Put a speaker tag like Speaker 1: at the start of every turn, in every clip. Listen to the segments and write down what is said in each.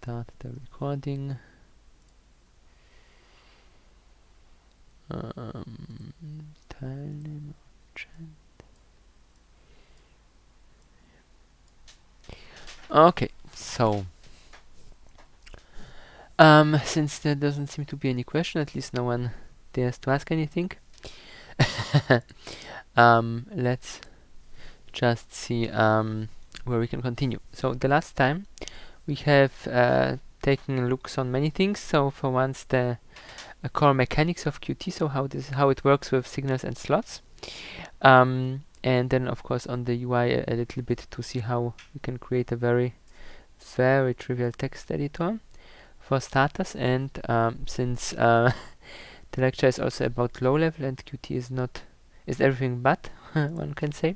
Speaker 1: start the recording. Teilnehmer chat. Okay, so since there doesn't seem to be any question, at least no one dares to ask anything. Let's just see where we can continue. So the last time we have taken looks on many things. So for once the core mechanics of Qt, so how it works with signals and slots, and then of course on the UI a little bit to see how we can create a very trivial text editor for starters. And since the lecture is also about low level and Qt is everything but one can say,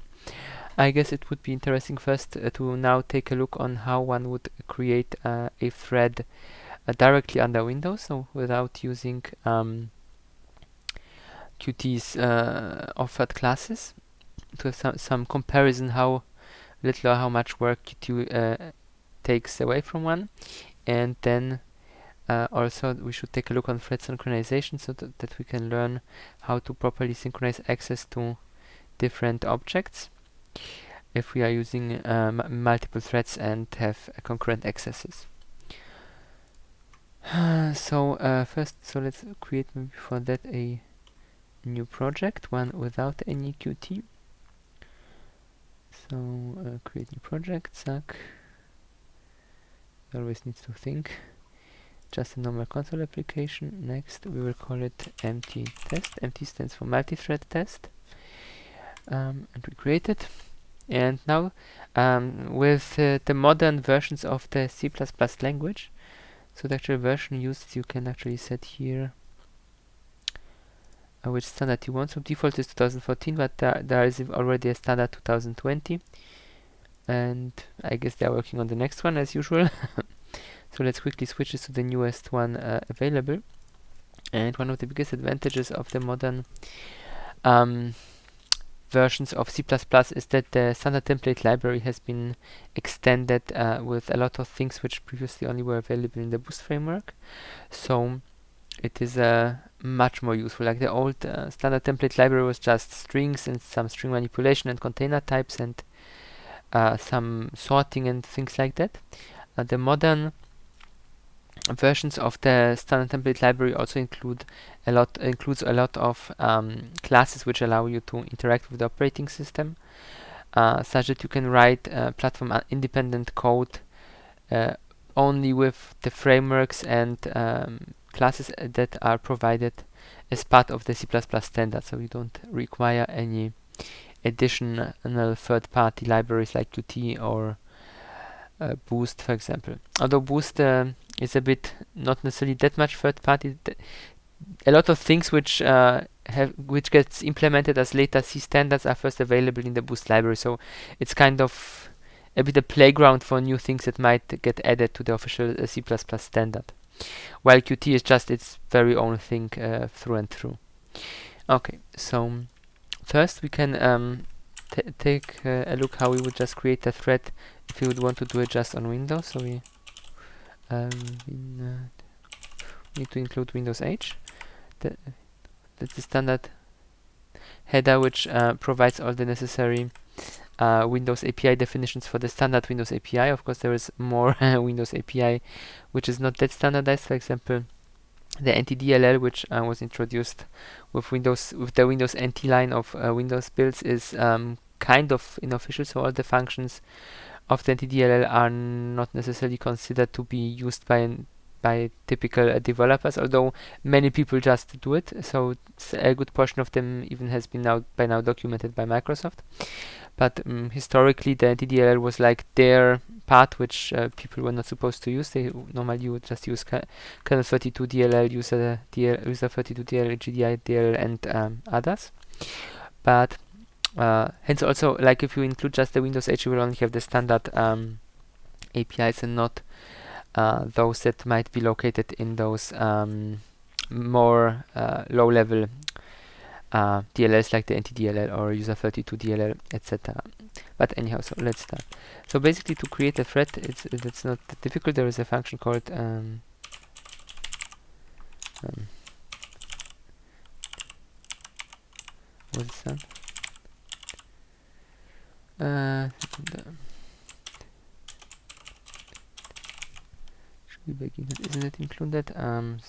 Speaker 1: I guess it would be interesting first to now take a look on how one would create a thread directly under Windows, so without using Qt's offered classes, to have some comparison how little or how much work Qt takes away from one. And then also we should take a look on thread synchronization, so that we can learn how to properly synchronize access to different objects if we are using multiple threads and have concurrent accesses. So let's create maybe for that a new project, one without any Qt. So create new project, suck. Always needs to think. Just a normal console application. Next we will call it empty test. Empty stands for multi-thread test. And we create it. And now with the modern versions of the C++ language, so the actual version used, you can actually set here which standard you want. So default is 2014, but there is already a standard 2020, and I guess they are working on the next one as usual. So let's quickly switch this to the newest one available. And one of the biggest advantages of the modern versions of C++ is that the standard template library has been extended with a lot of things which previously only were available in the Boost framework. So it is much more useful. Like the old standard template library was just strings and some string manipulation and container types and some sorting and things like that. The modern versions of the standard template library also includes a lot of classes which allow you to interact with the operating system, such that you can write platform independent code only with the frameworks and classes that are provided as part of the C++ standard. So you don't require any additional third-party libraries like Qt or Boost, for example. Although Boost is a bit not necessarily that much third-party. A lot of things which gets implemented as later C standards are first available in the Boost library. So it's kind of a bit a playground for new things that might get added to the official C++ standard, while Qt is just its very own thing through and through. Okay, so first we can take a look how we would just create a thread if we would want to do it just on Windows. So we need to include Windows H. That's the standard header which provides all the necessary Windows API definitions for the standard Windows API. Of course, there is more Windows API which is not that standardized. For example, the NTDLL, which was introduced with the Windows NT line of Windows builds, is kind of unofficial. So all the functions of the NTDLL are not necessarily considered to be used by typical developers, although many people just do it. So a good portion of them even has been by now documented by Microsoft. But historically, the NTDLL was like their part, which people were not supposed to use. They normally would just use kernel 32 DLL, user 32 DLL, GDI DLL, and others. But hence also, like if you include just the Windows H, you will only have the standard APIs and not those that might be located in those more low-level DLLs like the NTDLL or user 32 DLL, etc. But anyhow, so let's start. So basically, to create a thread, it's not that difficult. There is a function called what's that? Should be back in it. Isn't it included? So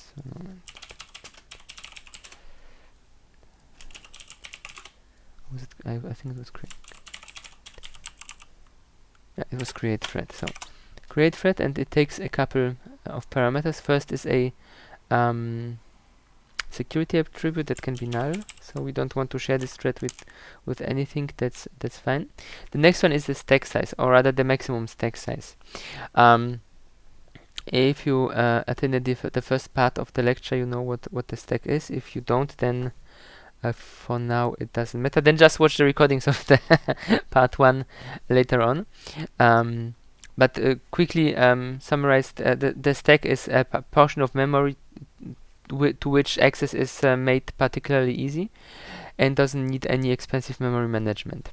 Speaker 1: was it? I think it was create. Yeah, it was create thread. So create thread, and it takes a couple of parameters. First is a security attribute that can be null, so we don't want to share this thread with anything. That's fine. The next one is the stack size, or rather the maximum stack size. If you attended the first part of the lecture, you know what the stack is. If you don't, then for now it doesn't matter. Then just watch the recordings of the part 1 later on. But quickly summarized, the stack is a portion of memory to which access is made particularly easy and doesn't need any expensive memory management.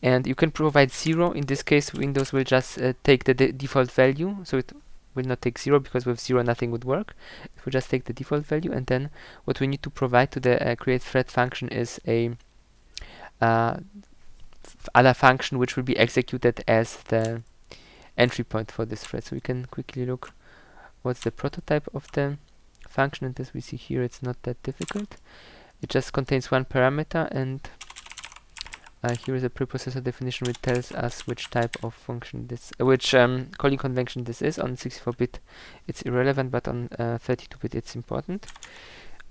Speaker 1: And you can provide 0. In this case, Windows will just take the default value, so it will not take 0, because with 0 nothing would work. It will just take the default value, and then what we need to provide to the create thread function is a other function which will be executed as the entry point for this thread. So we can quickly look what's the prototype of the function, and as we see here, it's not that difficult. It just contains one parameter, and here is a preprocessor definition which tells us which type of function this, which calling convention this is. On 64-bit it's irrelevant, but on 32-bit it's important.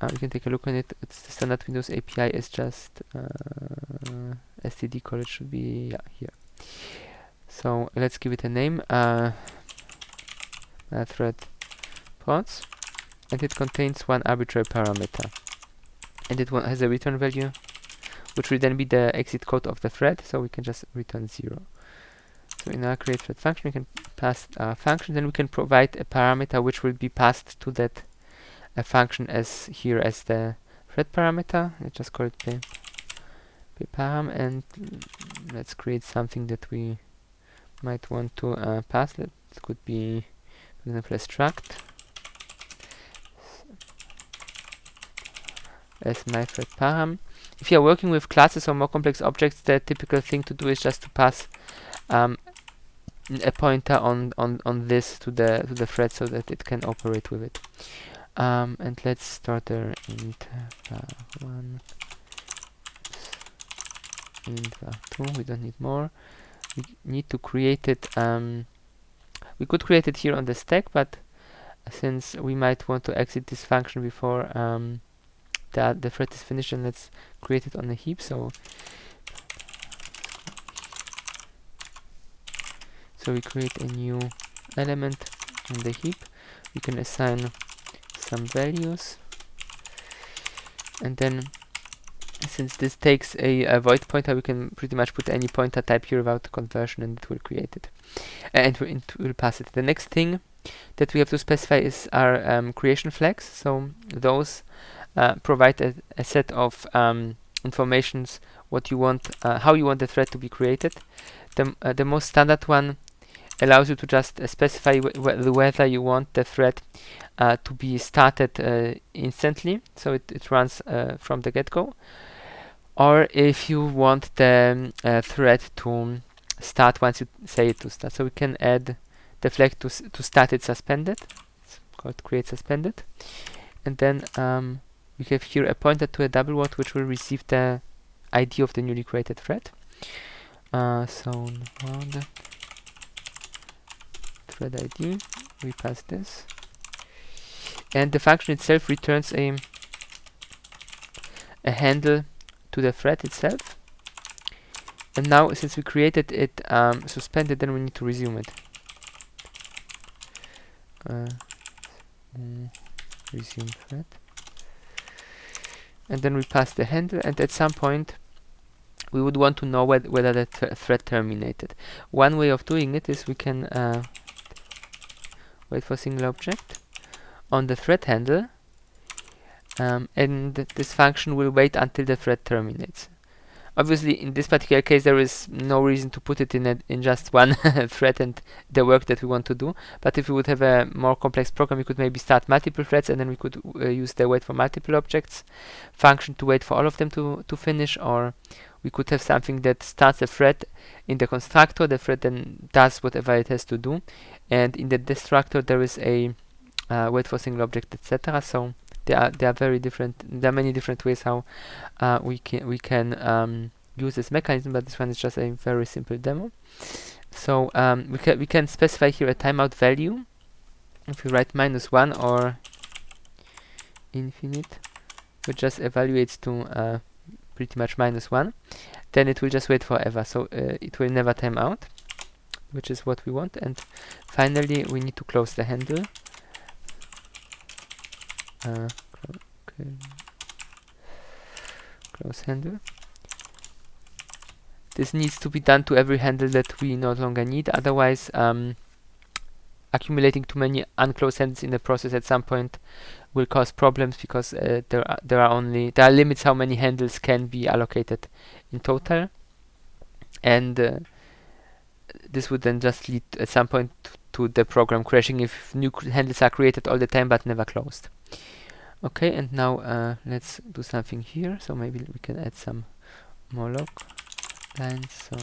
Speaker 1: We can take a look on it. It's the standard Windows API is just std call. It should be here. So let's give it a name, thread pods, and it contains one arbitrary parameter, and it has a return value which will then be the exit code of the thread, so we can just return 0. So in our create thread function we can pass a function, then we can provide a parameter which will be passed to that function as here as the thread parameter. Let's just call it param, and let's create something that we might want to pass. That could be, for example, a struct as my thread param. If you are working with classes or more complex objects, the typical thing to do is just to pass a pointer on this to the thread so that it can operate with it. And let's start there int var1, int var2. We don't need more. We need to create it. We could create it here on the stack, but since we might want to exit this function before the thread is finished, and let's create it on a heap. So we create a new element on the heap. We can assign some values, and then since this takes a void pointer, we can pretty much put any pointer type here without conversion, and it will create it, and it will pass it. The next thing that we have to specify is our creation flags. So those provide a set of informations what you want, how you want the thread to be created. The most standard one allows you to just specify whether you want the thread to be started instantly, so it runs from the get-go, or if you want the thread to start once you say it to start. So we can add the flag to start it suspended. It's called create suspended, and then we have here a pointer to a double quote which will receive the ID of the newly created thread. So thread ID, we pass this, and the function itself returns a handle to the thread itself. And now, since we created it suspended, then we need to resume it. Resume thread, and then we pass the handle, and at some point we would want to know whether the thread terminated. One way of doing it is we can wait for single object on the thread handle, and this function will wait until the thread terminates. Obviously, in this particular case, there is no reason to put it in just one thread and the work that we want to do. But if we would have a more complex program, we could maybe start multiple threads, and then we could use the wait for multiple objects function to wait for all of them to finish. Or we could have something that starts a thread in the constructor. The thread then does whatever it has to do, and in the destructor there is a wait for single object, etc. So they are very different. There are many different ways how we can use this mechanism, but this one is just a very simple demo. So we can specify here a timeout value. If we write -1 or infinite, it just evaluates to pretty much -1. Then it will just wait forever. So it will never time out, which is what we want. And finally, we need to close the handle. Close handle. This needs to be done to every handle that we no longer need. Otherwise, accumulating too many unclosed handles in the process at some point will cause problems, because there are limits how many handles can be allocated in total, and this would then just lead at some point to the program crashing if new handles are created all the time but never closed. Okay, and now let's do something here. So maybe we can add some more log lines. So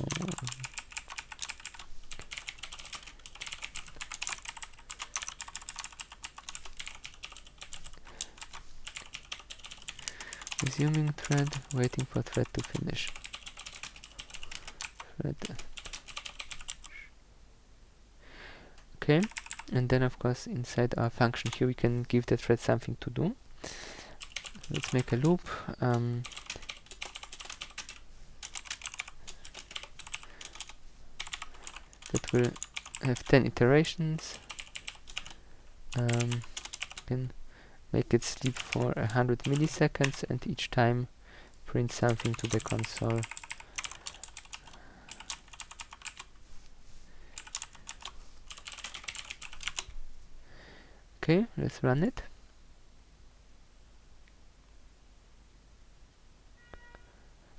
Speaker 1: resuming thread, waiting for thread to finish. Okay, and then of course inside our function here we can give the thread something to do. Let's make a loop. That will have 10 iterations. Can make it sleep for 100 milliseconds, and each time print something to the console. Okay, let's run it.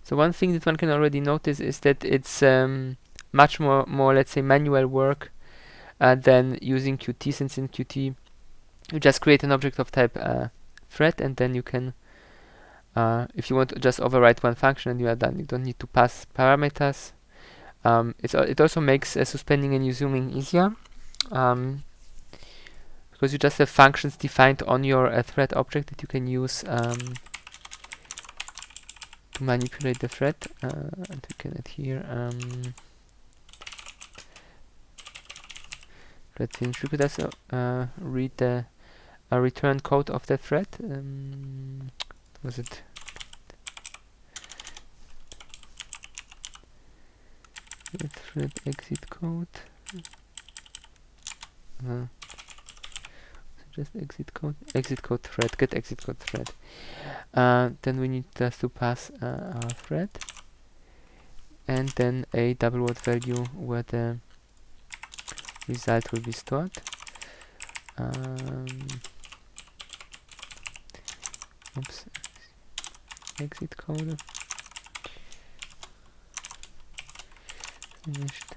Speaker 1: So one thing that one can already notice is that it's much more, let's say, manual work than using Qt, since in Qt you just create an object of type thread, and then you can, if you want to just override one function and you are done. You don't need to pass parameters. It also makes suspending and resuming easier, because you just have functions defined on your thread object that you can use to manipulate the thread. And we can add here thread finish. We could also read the return code of the thread. Was it the thread exit code? Just exit code thread, get exit code thread. Then we need just to pass our thread, and then a double word value where the result will be stored. Oops, exit code finished.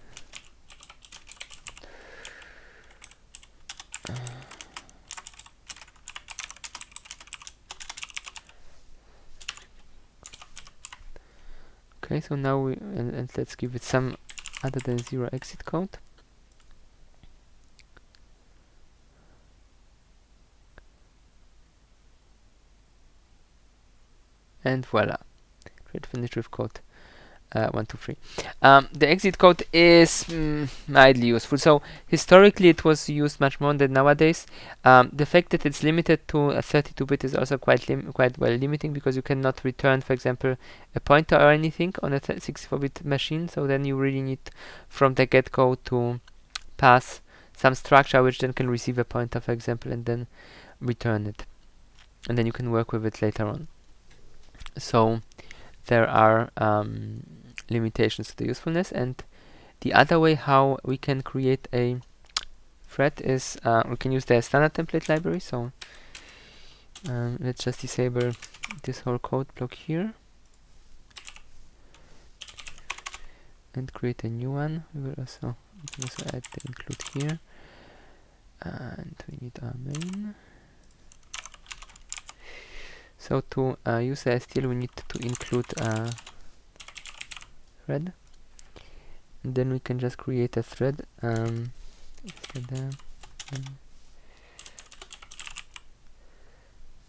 Speaker 1: Okay, so now and let's give it some other than 0 exit code. And voila, thread finished with code 1, 2, 3. The exit code is mildly useful. So historically it was used much more than nowadays. The fact that it's limited to a 32-bit is also quite well limiting, because you cannot return, for example, a pointer or anything on a 64-bit machine. So then you really need from the get-go to pass some structure which then can receive a pointer, for example, and then return it, and then you can work with it later on. So there are limitations to the usefulness. And the other way how we can create a thread is we can use the standard template library. So let's just disable this whole code block here. and create a new one. We will also add the include here, and we need our main. So to use the STL, we need to include a thread, and then we can just create a thread.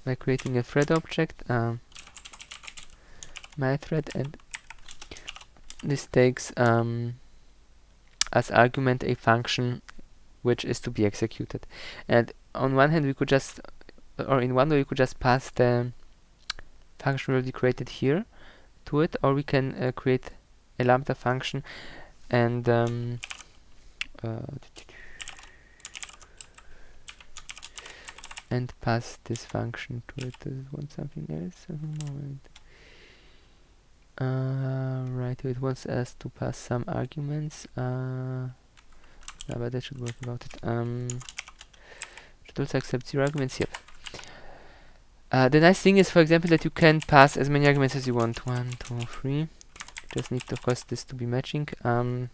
Speaker 1: By creating a thread object, my thread, and this takes as argument a function which is to be executed. And on one hand, we could just, or in one way, we could just pass the function already created here to it, or we can create a lambda function and and pass this function to it. Does it want something else? Right, it wants us to pass some arguments. No, but that should work without it. Should also accept 0 arguments. Yep. The nice thing is, for example, that you can pass as many arguments as you want. 1, 2, 3. Just need, of course, this to be matching. 3,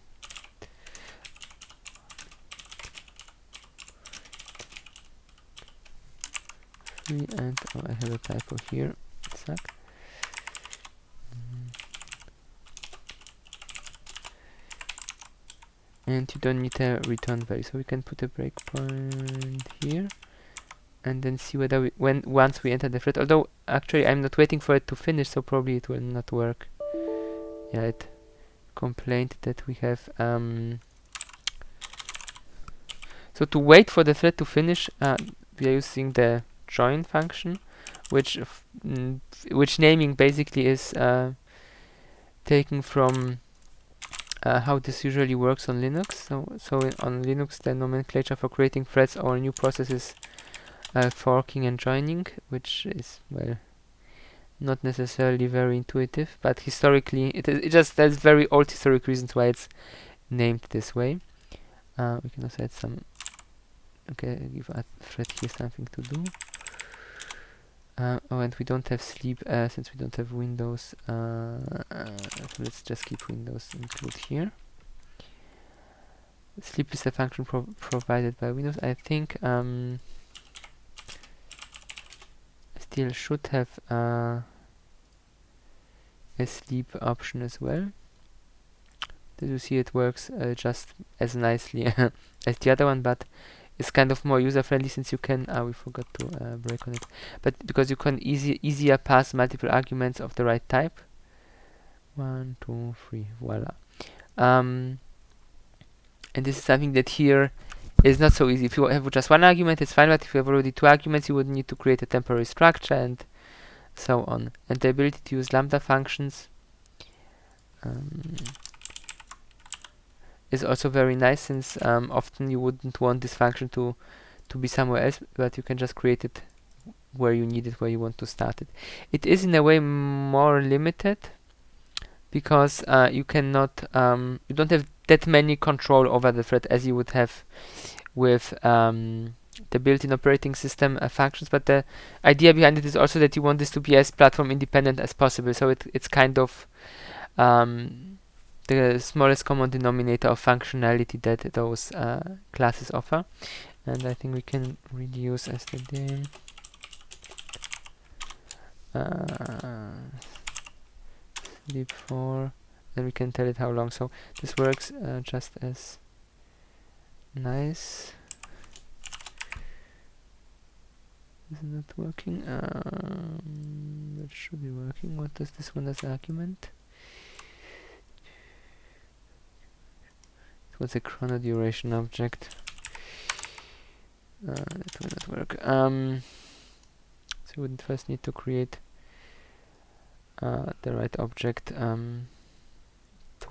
Speaker 1: and oh, I have a typo here. Suck. And you don't need a return value, so we can put a breakpoint here, and then see whether once we enter the thread. Although actually I'm not waiting for it to finish, so probably it will not work. Yeah, it complained that we have so to wait for the thread to finish, we are using the join function, which naming basically is taken from how this usually works on Linux. So on Linux, the nomenclature for creating threads or new processes forking and joining, which is, well, not necessarily very intuitive, but historically it just has very old historic reasons why it's named this way. We can also add some, okay, give a thread here something to do. Oh, and we don't have sleep since we don't have Windows. So let's just keep Windows include here. Sleep is a function provided by Windows. I think still should have a sleep option as well. As you see, it works just as nicely as the other one, but it's kind of more user-friendly since you can, we forgot to break on it, but because you can easier pass multiple arguments of the right type. 1, 2, 3, voila. And this is something that here is not so easy. If you have just one argument, it's fine, but if you have already 2 arguments, you would need to create a temporary structure and so on. And the ability to use lambda functions is also very nice, since often you wouldn't want this function to be somewhere else, but you can just create it where you need it, where you want to start it. It is in a way more limited because you cannot, you don't have that many control over the thread as you would have with the built-in operating system functions, but the idea behind it is also that you want this to be as platform independent as possible, so it's kind of the smallest common denominator of functionality that those classes offer. And I think we can reduce std sleep 4, then we can tell it how long. So this works just as nice. Is it not working? That should be working. What does this one as argument? It was a chrono duration object. That will not work. So we would first need to create the right object to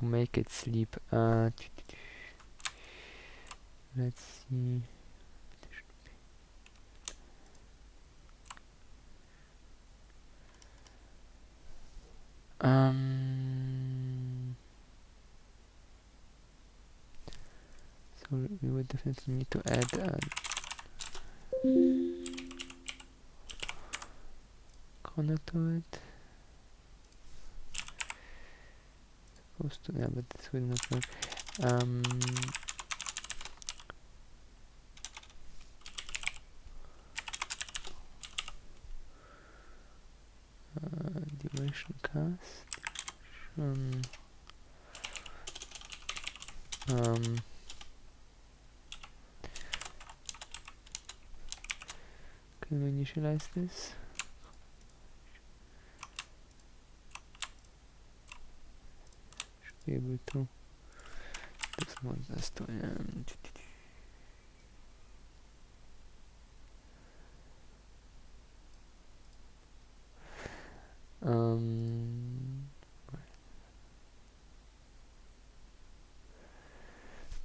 Speaker 1: make it sleep. Let's see. So we would definitely need to add chrono to it. supposed to, yeah, but this will not work. Duration cast. Can we initialize this? Should be able to. This wants us to.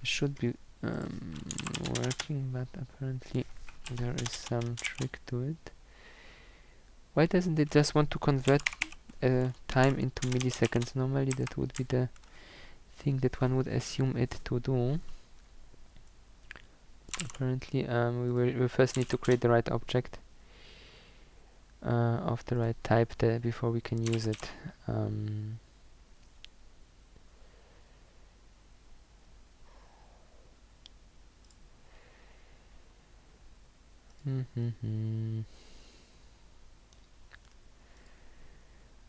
Speaker 1: It should be working, but apparently there is some trick to it. Why doesn't it just want to convert time into milliseconds? Normally that would be the thing that one would assume it to do. Apparently we first need to create the right object of the right type there before we can use it.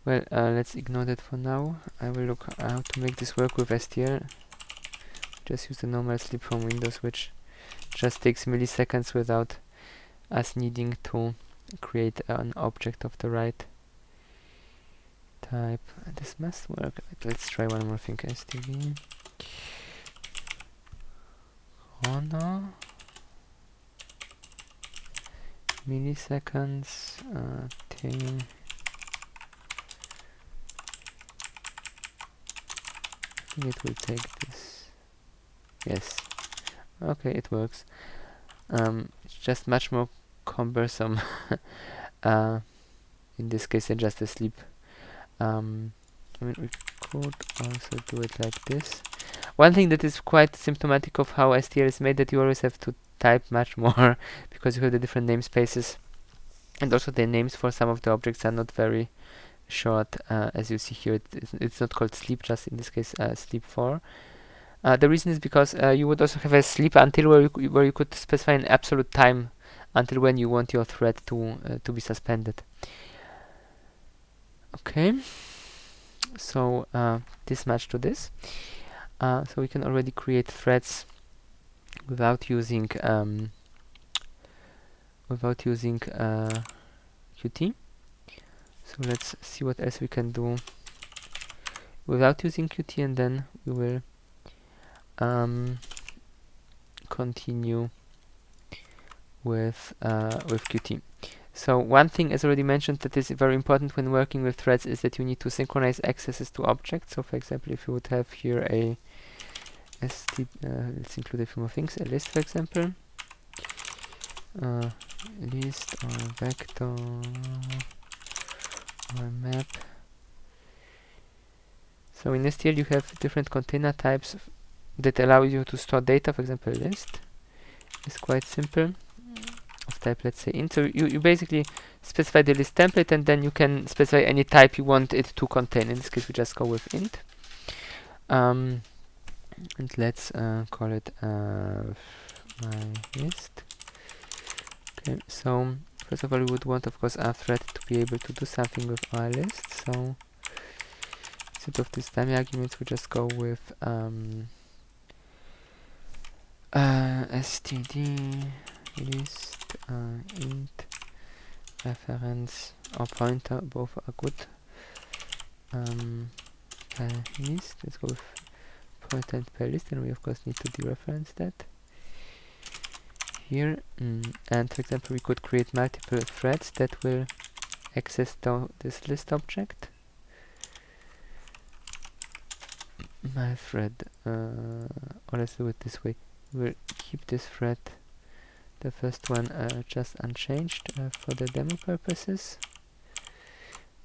Speaker 1: Well, let's ignore that for now. I will look how to make this work with STL. Just use the normal sleep from Windows, which just takes milliseconds without us needing to create an object of the right type. This must work. Let's try one more thing. STV chrono milliseconds thing. I think it will take this. Yes. Okay, it works. It's just much more cumbersome in this case than just a sleep. I mean, we could also do it like this. One thing that is quite symptomatic of how STL is made, that you always have to type much more because you have the different namespaces, and also the names for some of the objects are not very short. As you see here, it's not called sleep, just in this case sleep 4. The reason is because you would also have a sleep until where you could specify an absolute time until when you want your thread to be suspended. Okay, so this match to this. So we can already create threads without using Qt. So let's see what else we can do without using Qt, and then we will continue with Qt. So one thing, as already mentioned, that is very important when working with threads is that you need to synchronize accesses to objects. So for example, if you would have here a let's include a few more things, a list, for example, list or vector or map. So in STL you have different container types that allow you to store data. For example, list is quite simple, of type, let's say, int. So you basically specify the list template, and then you can specify any type you want it to contain. In this case, we just go with int. And let's call it my list. Okay, so first of all, we would want, of course, our thread to be able to do something with our list. So instead of these dummy arguments, we just go with std list int reference or pointer. Both are good. List. Let's go with pointer and per list, and we of course need to dereference that here. And for example, we could create multiple threads that will access this list object. My thread, or let's do it this way. We'll keep this thread, the first one, just unchanged for the demo purposes.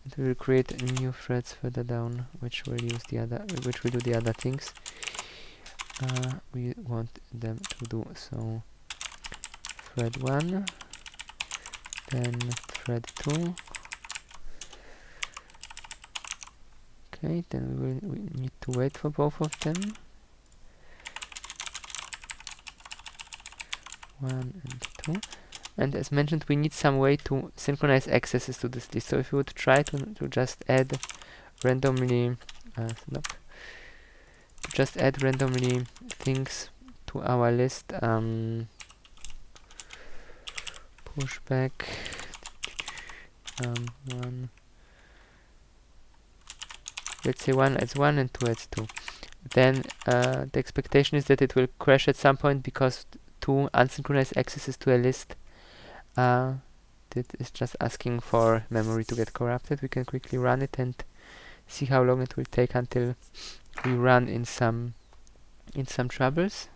Speaker 1: And we will create new threads further down, which will use the other, which will do the other things we want them to do. So thread 1, then thread 2. Okay, then we need to wait for both of them. 1 and 2. And as mentioned, we need some way to synchronize accesses to this list. So if we would try to just add randomly, nope, just add randomly things to our list, pushback 1, let's say 1 adds 1 and 2 adds 2. Then the expectation is that it will crash at some point because 2 unsynchronized accesses to a list that is just asking for memory to get corrupted. We can quickly run it and see how long it will take until we run in some troubles.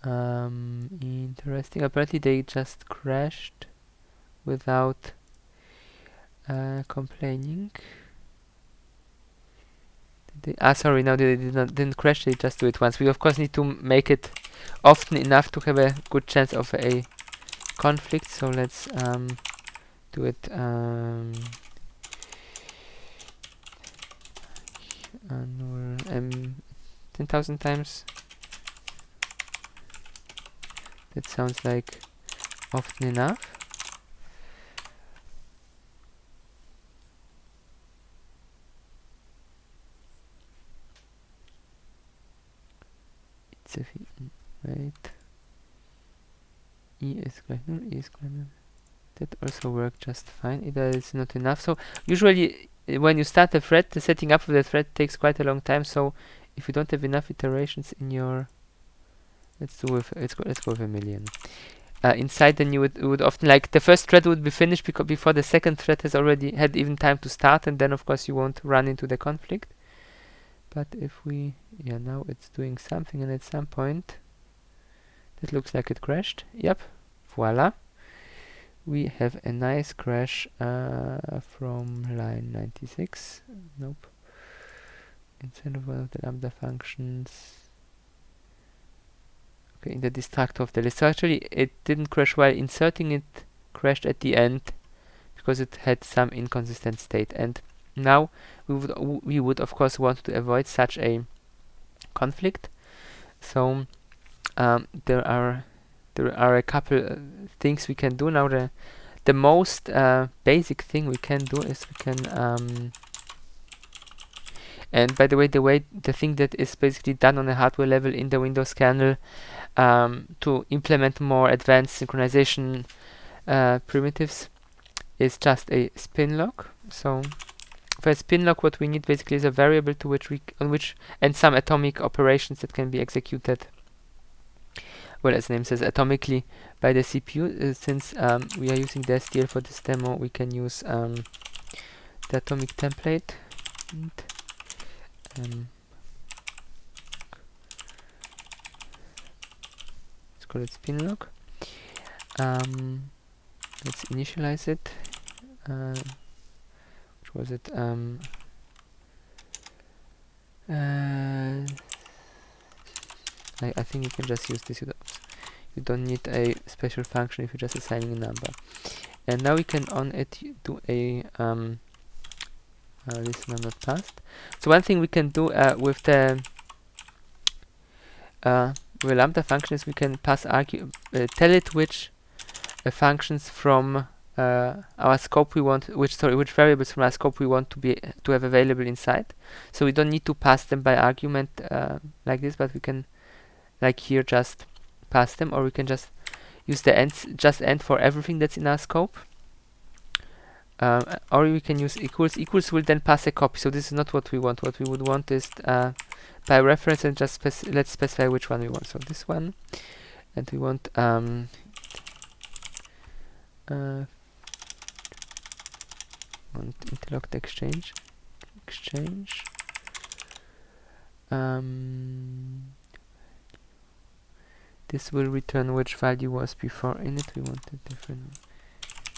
Speaker 1: Interesting. Apparently they just crashed without complaining. Sorry, no, they didn't crash. They just do it once. We of course need to make it often enough to have a good chance of a conflict. So let's do it 10,000 times. That sounds like often enough. It's a wait. E is greater, E is greater. That also worked just fine. Either it's not enough. So usually when you start a thread, the setting up of the thread takes quite a long time. So if you don't have enough iterations in your, let's go with a million. Inside, then you would often, like, the first thread would be finished before the second thread has already had even time to start, and then of course you won't run into the conflict. But if we, yeah, now it's doing something, and at some point that looks like it crashed. Yep, voila. We have a nice crash from line 96. Nope. Inside of one of the lambda functions. Okay, in the destructor of the list. So actually, it didn't crash while inserting, it crashed at the end because it had some inconsistent state. And now we would of course want to avoid such a conflict. So there are a couple things we can do now. The most basic thing we can do is we can and by the way, the thing that is basically done on a hardware level in the Windows kernel to implement more advanced synchronization primitives is just a spin lock. So for a spin lock, what we need basically is a variable to which and some atomic operations that can be executed, well, as the name says, atomically by the CPU. Since we are using the STL for this demo, we can use the atomic template. And, let's call it spin lock. Let's initialize it. Which was it? I think you can just use this. You don't need a special function if you're just assigning a number. And now we can on it do a listener not passed. So one thing we can do with the lambda function is we can pass tell it which functions from our scope we want, which variables from our scope we want to have available inside. So we don't need to pass them by argument like this, but we can, like here, just pass them, or we can just use the end for everything that's in our scope. Or we can use equals. Equals will then pass a copy. So this is not what we want. What we would want is by reference, and just let's specify which one we want. So this one, and we want interlocked exchange. This will return which value was before in it. We want a different.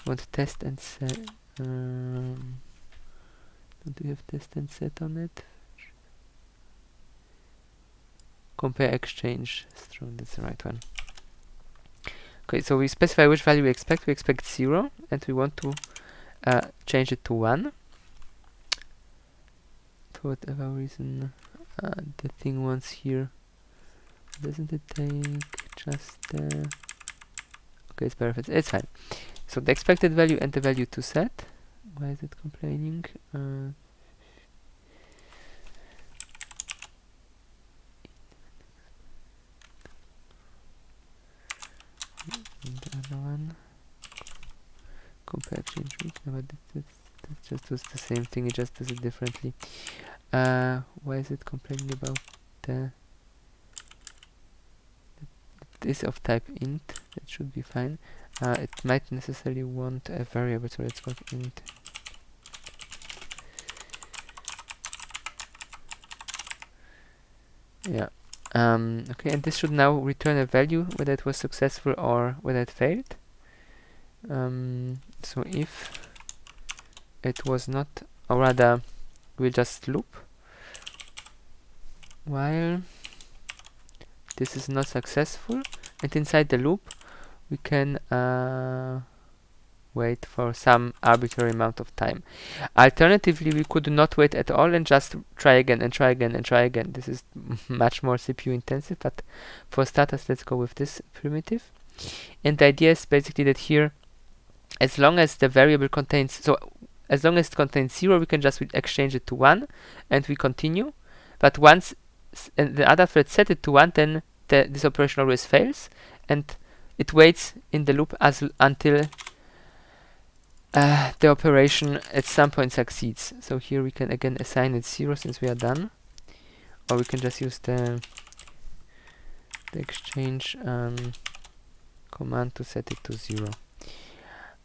Speaker 1: We want test and set. Don't we have test and set on it? Compare exchange strong. That's the right one. Okay, so we specify which value we expect. We expect 0, and we want to change it to 1. for whatever reason the thing wants here. Doesn't it take just okay, it's perfect, it's fine. So the expected value and the value to set. Why is it complaining? The other one, compare change week. No, but that just was the same thing, it just does it differently. Why is it complaining about the this of type int? That should be fine. It might necessarily want a variable, so let's work int. Yeah. Okay, and this should now return a value whether it was successful or whether it failed. So if it was not, or rather, we'll just loop while this is not successful, and inside the loop we can wait for some arbitrary amount of time. Alternatively, we could not wait at all and just try again and try again and try again. This is much more CPU intensive, but for starters, let's go with this primitive. And the idea is basically that here, as long as the variable contains, so as long as it contains 0, we can just exchange it to 1 and we continue. But once the other thread set it to 1, then this operation always fails, and it waits in the loop until the operation at some point succeeds. So here we can again assign it 0 since we are done, or we can just use the exchange command to set it to 0.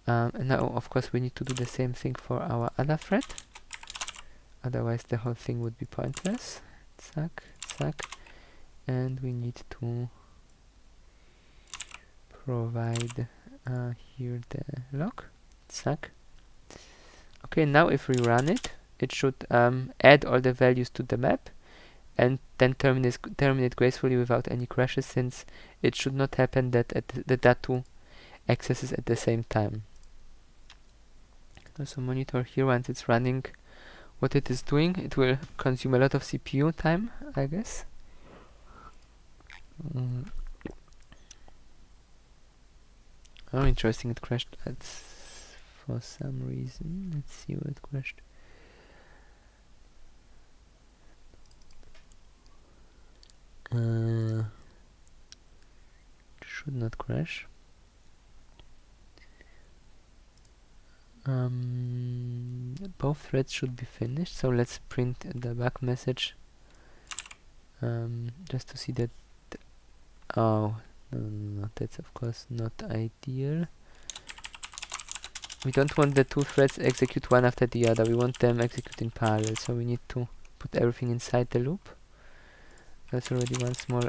Speaker 1: And now of course we need to do the same thing for our other thread, otherwise the whole thing would be pointless. Zack, zack, and we need to provide here the log. Zack. Okay, now if we run it, it should add all the values to the map and then terminate gracefully without any crashes, since it should not happen that that two accesses at the same time. Also monitor here once it's running what it is doing. It will consume a lot of CPU time, I guess. Oh, interesting, it crashed. That's for some reason. Let's see where it crashed. Should not crash. Both threads should be finished, so let's print the bug message just to see that. Oh, no, that's of course not ideal. We don't want the two threads execute one after the other, we want them execute in parallel, so we need to put everything inside the loop. That's already one small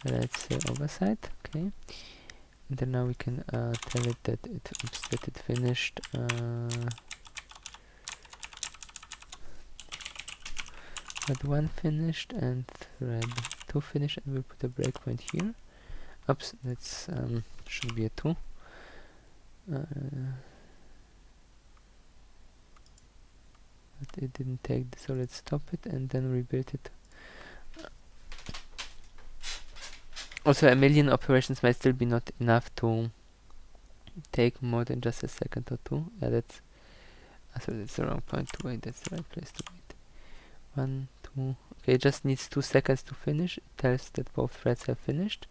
Speaker 1: let's say oversight. Okay, and then now we can tell it that it finished thread 1 finished and thread 2 finished, and we'll put a breakpoint here. Oops, that's should be a 2. But it didn't take this, so let's stop it and then rebuild it. Also, a million operations might still be not enough to take more than just a second or two. Yeah, that's so that's the wrong point to wait. That's the right place to wait. 1, 2. Okay, it just needs 2 seconds to finish. It tells that both threads have finished.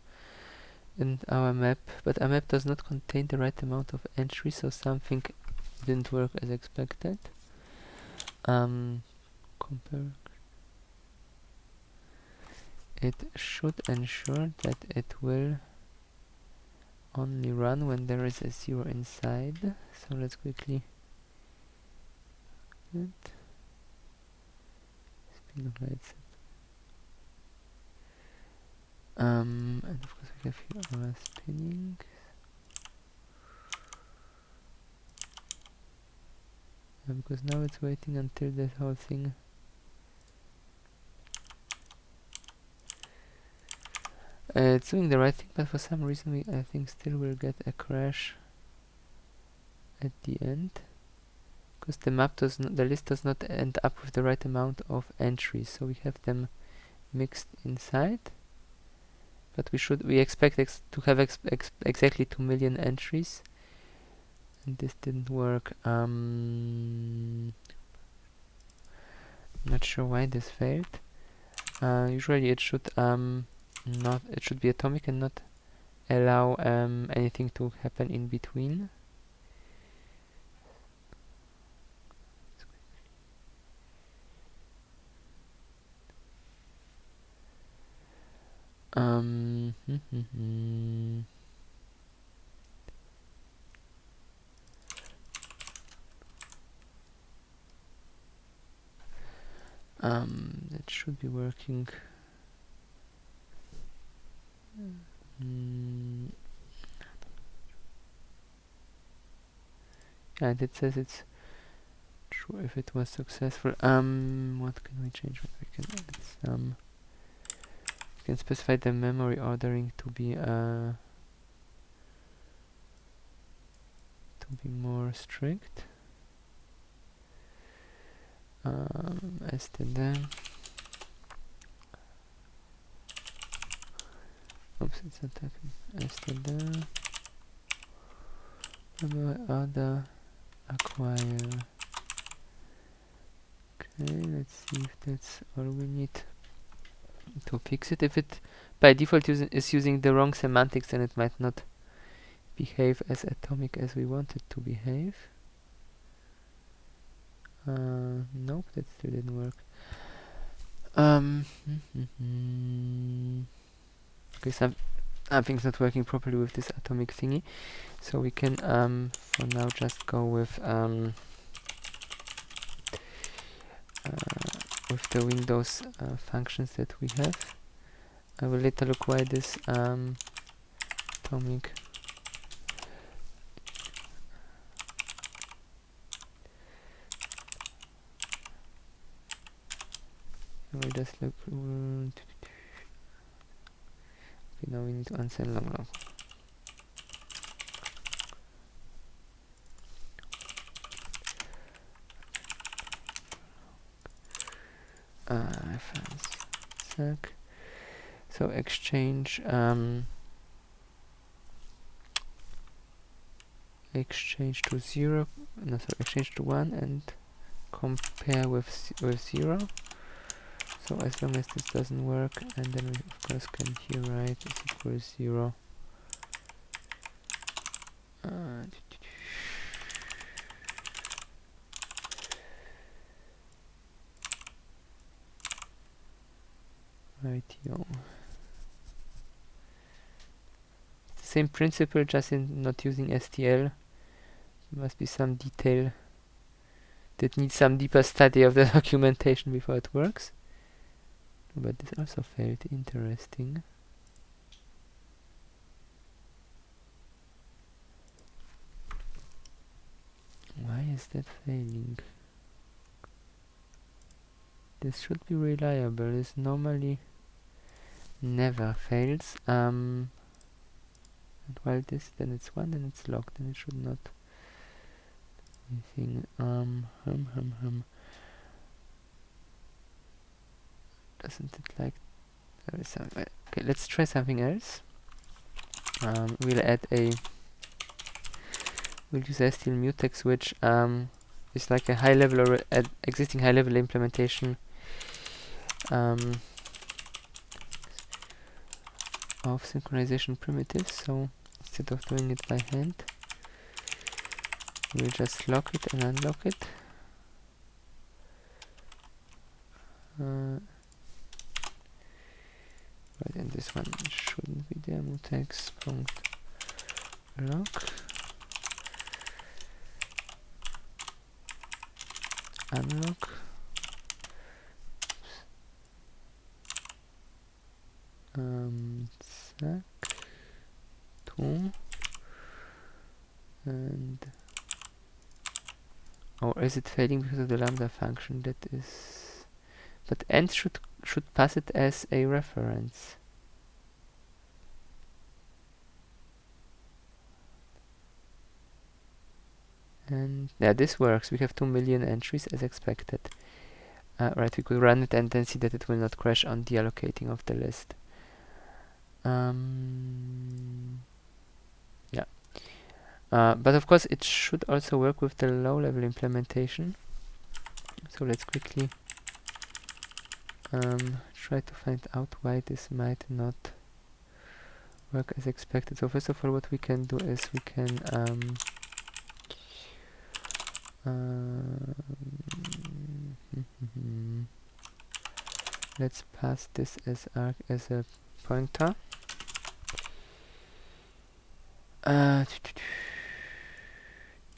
Speaker 1: And our map, but our map does not contain the right amount of entries, so something didn't work as expected. Compare. It should ensure that it will only run when there is a 0 inside. So let's quickly spin of lights. And of course we have here our spinning. Because now it's waiting until the whole thing it's doing the right thing, but for some reason we I think still will get a crash at the end. because the map does not, the list does not end up with the right amount of entries, so we have them mixed inside. But we expect to have exactly 2 million entries, and this didn't work. Not sure why this failed. Usually it should be atomic and not allow anything to happen in between. That should be working. Yeah, that says it's true if it was successful. What can we change? We can specify the memory ordering to be more strict. std. Oops, it's not typing. std. Memory order acquire. Okay, let's see if that's all we need to fix it. If it by default is using the wrong semantics, then it might not behave as atomic as we want it to behave. Nope, that still didn't work. Okay, something's not working properly with this atomic thingy, so we can for now just go with the Windows functions that we have. I will later look why this atomic we'll just look. Okay, now we need to unsend long. Reference sec. So exchange exchange to 0. No, sorry, exchange to 1 and compare with 0. So as long as this doesn't work, and then we of course can here write is equals 0. Right, yo. Same principle, just in not using STL. There must be some detail that needs some deeper study of the documentation before it works. But this also failed. Interesting. Why is that failing? This should be reliable. This normally never fails. And while this, then it's 1, then it's locked, then it should not. Anything. Doesn't it like? There is some. Okay, let's try something else. We'll use STL mutex, which is like a high level or existing high level implementation of synchronization primitives. So instead of doing it by hand, we'll just lock it and unlock it. Right, and this one shouldn't be there. Mutex.lock. Unlock. Sec. 2. And or is it failing because of the lambda function? That is, but end should pass it as a reference. And yeah, this works. We have 2 million entries as expected. Right, we could run it and then see that it will not crash on deallocating of the list. Yeah. But of course it should also work with the low-level implementation. So let's quickly try to find out why this might not work as expected. So first of all, what we can do is we can let's pass this as a pointer.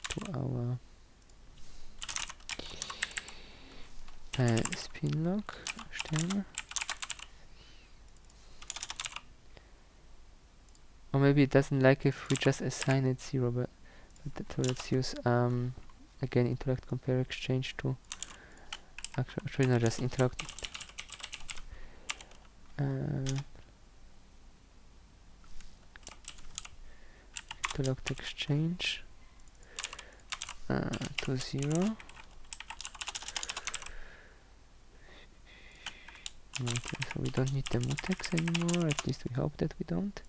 Speaker 1: To our spin lock Sterne. Or maybe it doesn't like if we just assign it 0, but so let's use again interact compare exchange to actually not just interact interact exchange to 0. Okay, so we don't need the mutex anymore, at least we hope that we don't.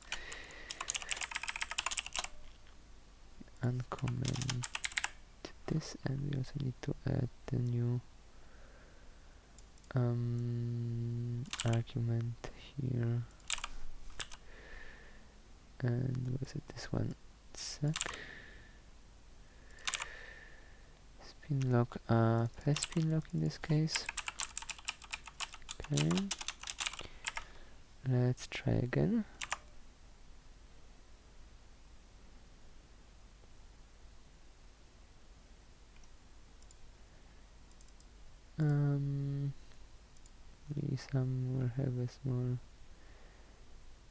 Speaker 1: Uncomment this, and we also need to add the new argument here. And was it this one? Suck. Spin lock, pass spin lock in this case. Okay. Let's try again. We somewhere have a small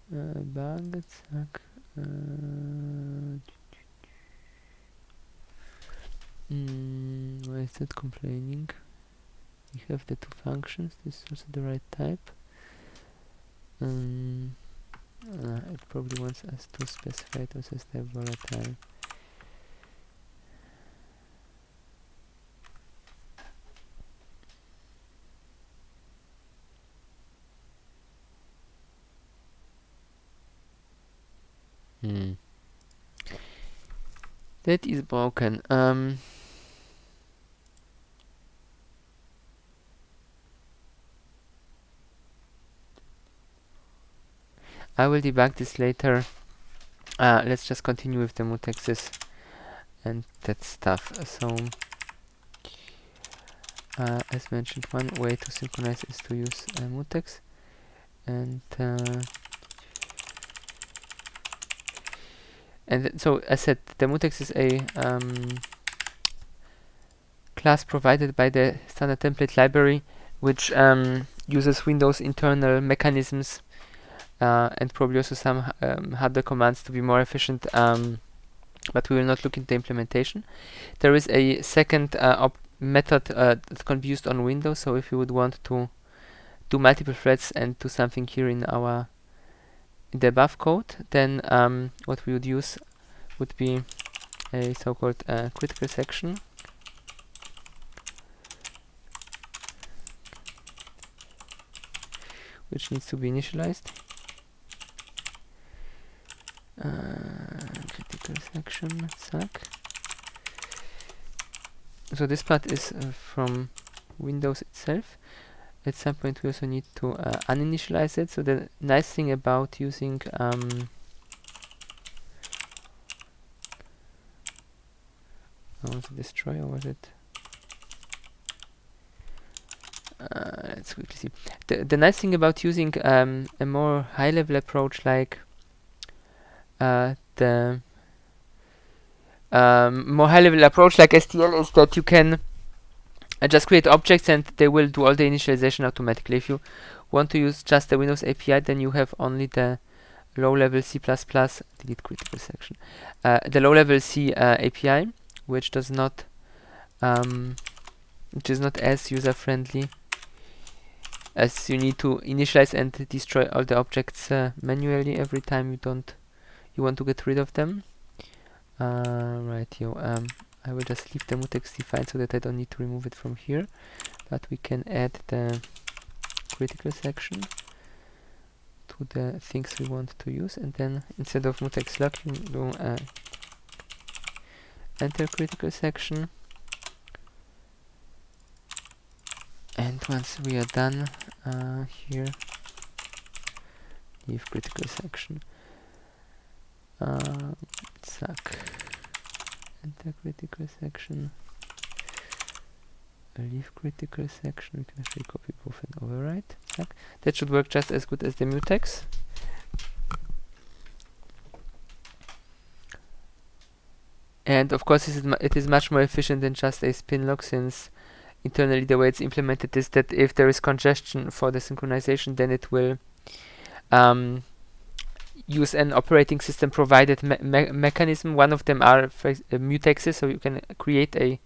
Speaker 1: bug. Suck. Why is that complaining? We have the two functions. This is also the right type. It probably wants us to specify it as type volatile. That is broken. I will debug this later. Let's just continue with the mutexes and that stuff. So, as mentioned, one way to synchronize is to use mutex, and so as said, the mutex is a class provided by the standard template library, which uses Windows internal mechanisms and probably also some hardware commands to be more efficient, but we will not look into the implementation. There is a second method that can be used on Windows, so if you would want to do multiple threads and do something here in the above code, then what we would use would be a so-called critical section, which needs to be initialized. Critical section, suck. So this part is from Windows itself. At some point we also need to uninitialize it. So the nice thing about using was it destroy or was it? Let's quickly see. The nice thing about using a more high-level approach like the more high-level approach like STL is that you can just create objects and they will do all the initialization automatically. If you want to use just the Windows API, then you have only the low-level C++, delete critical section, the low-level C API, which does not, which is not as user-friendly, as you need to initialize and destroy all the objects manually every time you want to get rid of them. Right, I will just leave the mutex defined so that I don't need to remove it from here, but we can add the critical section to the things we want to use, and then instead of mutex lock you do enter critical section, and once we are done here, leave critical section, zack, enter critical section, leave critical section. We can actually copy both and overwrite. Zack. That should work just as good as the mutex. And of course it is much more efficient than just a spin lock, since internally the way it's implemented is that if there is congestion for the synchronization, then it will use an operating system provided mechanism. One of them are mutexes, so you can create a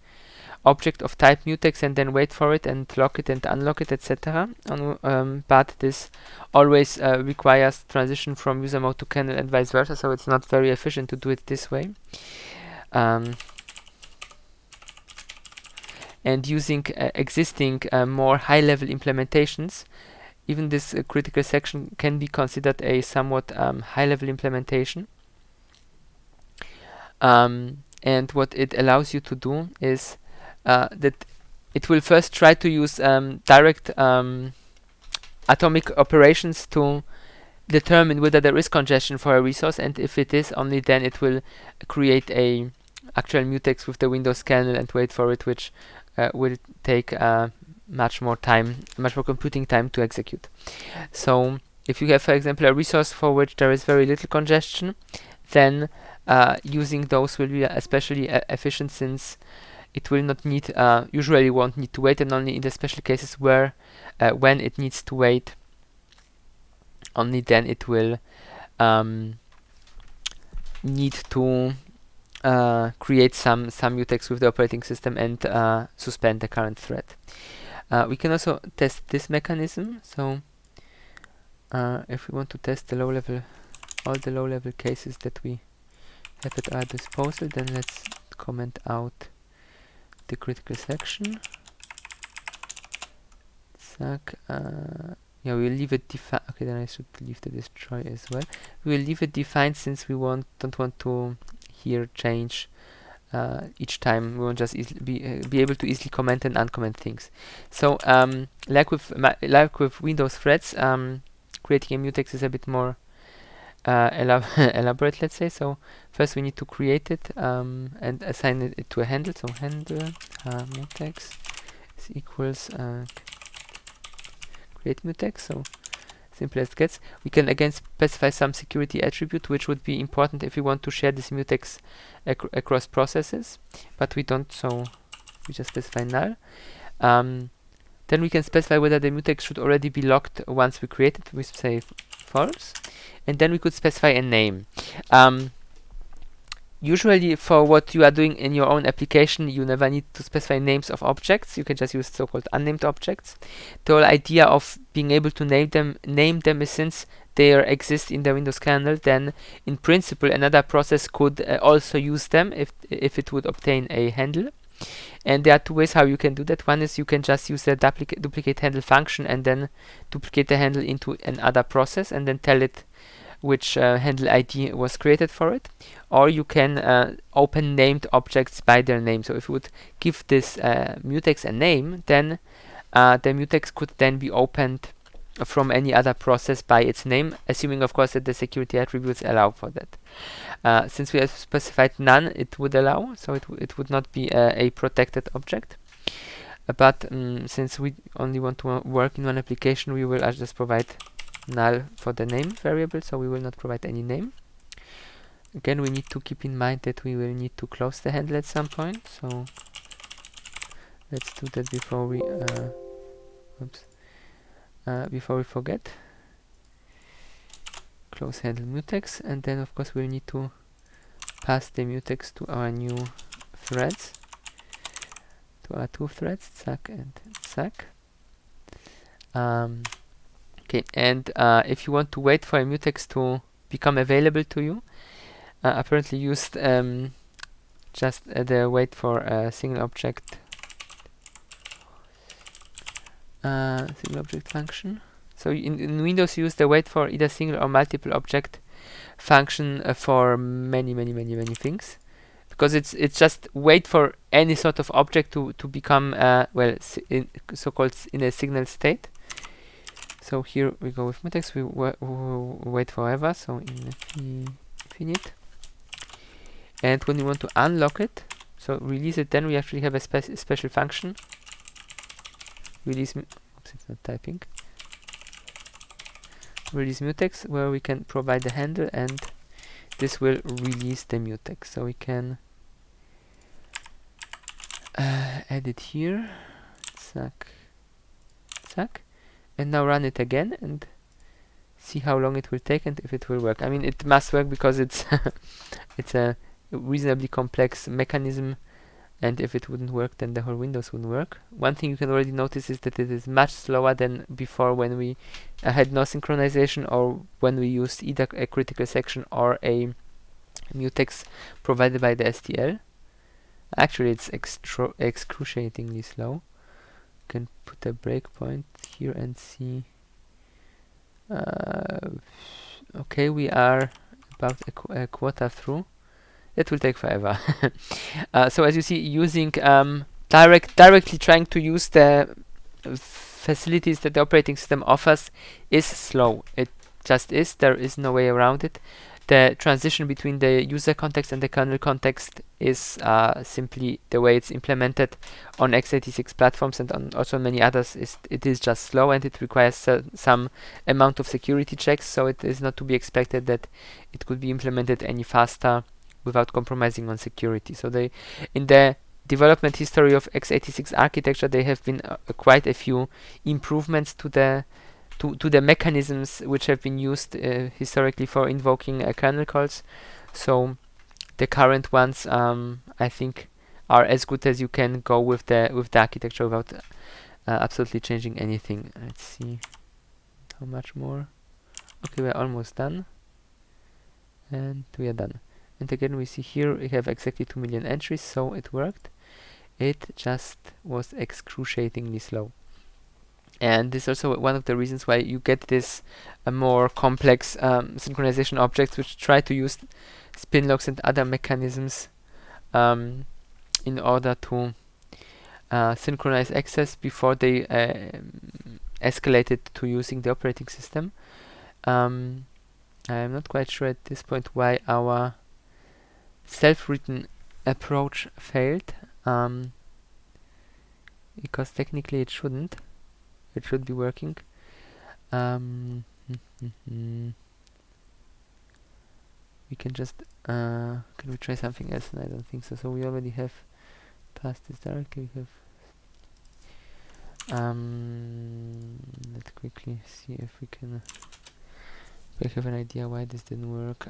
Speaker 1: object of type mutex and then wait for it and lock it and unlock it, etc. But this always requires transition from user mode to kernel and vice versa, so it's not very efficient to do it this way. And using existing more high-level implementations, even this critical section can be considered a somewhat high-level implementation. And what it allows you to do is that it will first try to use direct atomic operations to determine whether there is congestion for a resource, and if it is, only then it will create a actual mutex with the Windows kernel and wait for it, which will take much more computing time to execute. So if you have, for example, a resource for which there is very little congestion, then using those will be especially efficient, since it will not need, usually won't need to wait, and only in the special cases where when it needs to wait, only then it will need to create some mutex with the operating system and suspend the current thread. We can also test this mechanism. So if we want to test all the low-level cases that we have at our disposal, then let's comment out the critical section. Zack. Yeah, we'll leave it defined. Okay, then I should leave the destroy as well. We'll leave it defined since we don't want to here change each time. We won't just be able to easily comment and uncomment things. So like with Windows threads, creating a mutex is a bit more elaborate, let's say. So first we need to create it and assign it to a handle. So handle mutex is equals create mutex. So simple as it gets. We can again specify some security attribute, which would be important if we want to share this mutex across processes, but we don't, so we just specify null. Then we can specify whether the mutex should already be locked once we create it. We say false, and then we could specify a name. Usually for what you are doing in your own application, you never need to specify names of objects. You can just use so-called unnamed objects. The whole idea of being able to name them is, since they exist in the Windows kernel, then in principle another process could also use them if it would obtain a handle. And there are two ways how you can do that. One is you can just use the duplicate handle function and then duplicate the handle into another process and then tell it which handle ID was created for it. Or you can open named objects by their name. So if you would give this mutex a name, then the mutex could then be opened from any other process by its name, assuming of course that the security attributes allow for that. Since we have specified none, it would allow, so it would not be a protected object. But since we only want to work in one application, we will just provide null for the name variable, so we will not provide any name. Again, we need to keep in mind that we will need to close the handle at some point, so let's do that before we before we forget. Close handle mutex, and then of course we'll need to pass the mutex to our new threads, to our two threads, zack and zack. Okay, and if you want to wait for a mutex to become available to you, apparently used just the wait for a single object function. So in Windows you use the wait for either single or multiple object function for many things, because it's just wait for any sort of object to become so-called in a signal state. So here we go with mutex, we wait forever, so infinite. And when we want to unlock it, so release it, then we actually have a special function. Release, oops, it's not typing. Release mutex, where we can provide the handle, and this will release the mutex. So we can add it here, zack, zack, and now run it again and see how long it will take and if it will work. I mean, it must work because it's it's a reasonably complex mechanism, and if it wouldn't work, then the whole Windows wouldn't work. One thing you can already notice is that it is much slower than before, when we had no synchronization, or when we used either a critical section or a mutex provided by the STL. Actually, it's excruciatingly slow. You can put a breakpoint here and see. Okay, we are about a quarter through. It will take forever. So as you see, using directly trying to use the facilities that the operating system offers is slow. It just is. There is no way around it. The transition between the user context and the kernel context is simply the way it's implemented on x86 platforms and on also many others. It is just slow, and it requires some amount of security checks, so it is not to be expected that it could be implemented any faster without compromising on security. So in the development history of x86 architecture, there have been quite a few improvements to the mechanisms which have been used historically for invoking kernel calls. So the current ones, I think, are as good as you can go with the architecture without absolutely changing anything. Let's see how much more. Okay, we're almost done, and we are done. And again, we see here we have exactly 2 million entries, so it worked. It just was excruciatingly slow. And this is also one of the reasons why you get this more complex synchronization objects, which try to use spin locks and other mechanisms in order to synchronize access before they escalate it to using the operating system. I'm not quite sure at this point why our self-written approach failed, because technically it shouldn't. It should be working. We can just can we try something else? And I don't think so. So we already have passed this directly. We have let's quickly see if we can have an idea why this didn't work.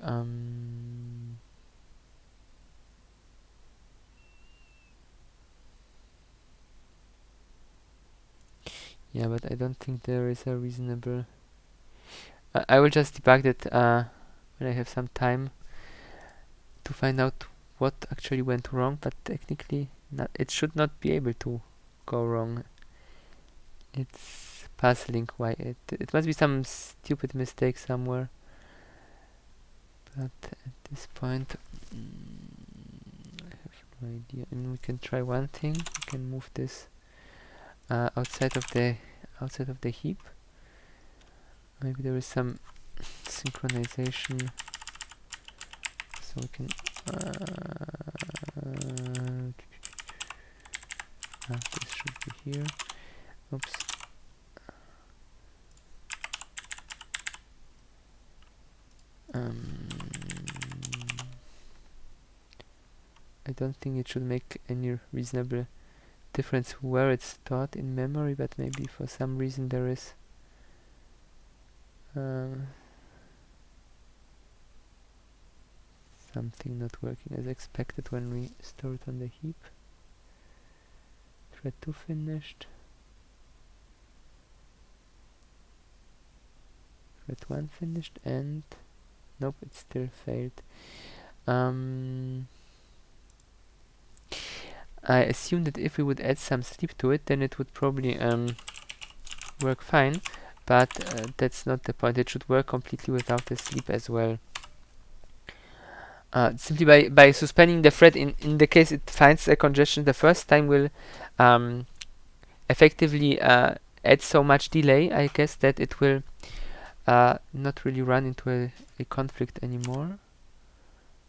Speaker 1: Yeah, but I don't think there is a reasonable... I will just debug it when I have some time to find out what actually went wrong, but technically it should not be able to go wrong. It's puzzling why it must be some stupid mistake somewhere, but at this point I have no idea. I mean, we can try one thing. We can move this outside of the heap. Maybe there is some synchronization, so we can this should be here. Oops. I don't think it should make any reasonable difference where it's stored in memory, but maybe for some reason there is something not working as expected when we store it on the heap. Thread 2 finished. Thread 1 finished, and nope, it still failed. I assume that if we would add some sleep to it, then it would probably work fine, but that's not the point. It should work completely without the sleep as well. Simply by suspending the thread, in the case it finds a congestion the first time, will effectively add so much delay, I guess, that it will not really run into a conflict anymore.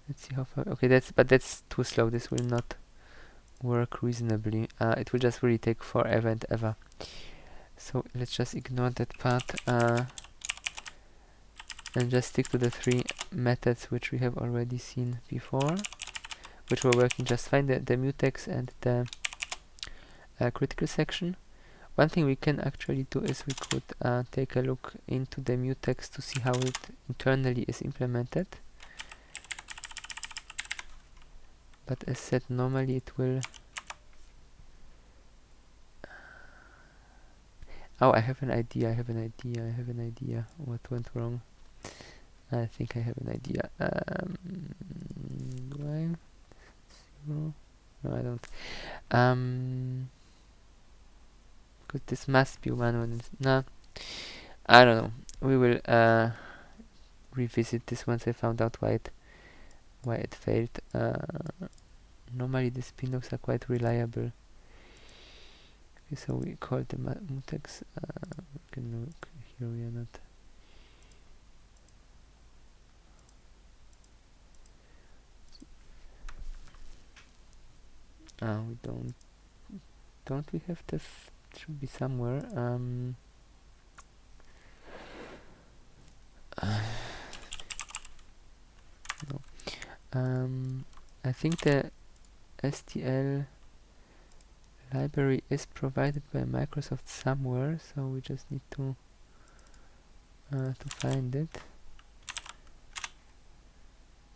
Speaker 1: Let's see how far. Okay, that's too slow. This will not work reasonably. It will just really take forever and ever. So let's just ignore that part and just stick to the 3 methods which we have already seen before, which were working just fine, the mutex and the critical section. One thing we can actually do is we could take a look into the mutex to see how it internally is implemented. But as said, normally it will... Oh, I have an idea what went wrong. I think I have an idea. Do I? 0? No, I don't. Because this must be one when it's... No, I don't know. We will revisit this once I found out why it failed. Normally the spin locks are quite reliable. Okay, so we call the mutex. We can look here. We are not. We don't. Don't we have the? It should be somewhere. No. I think the STL library is provided by Microsoft somewhere, so we just need to find it.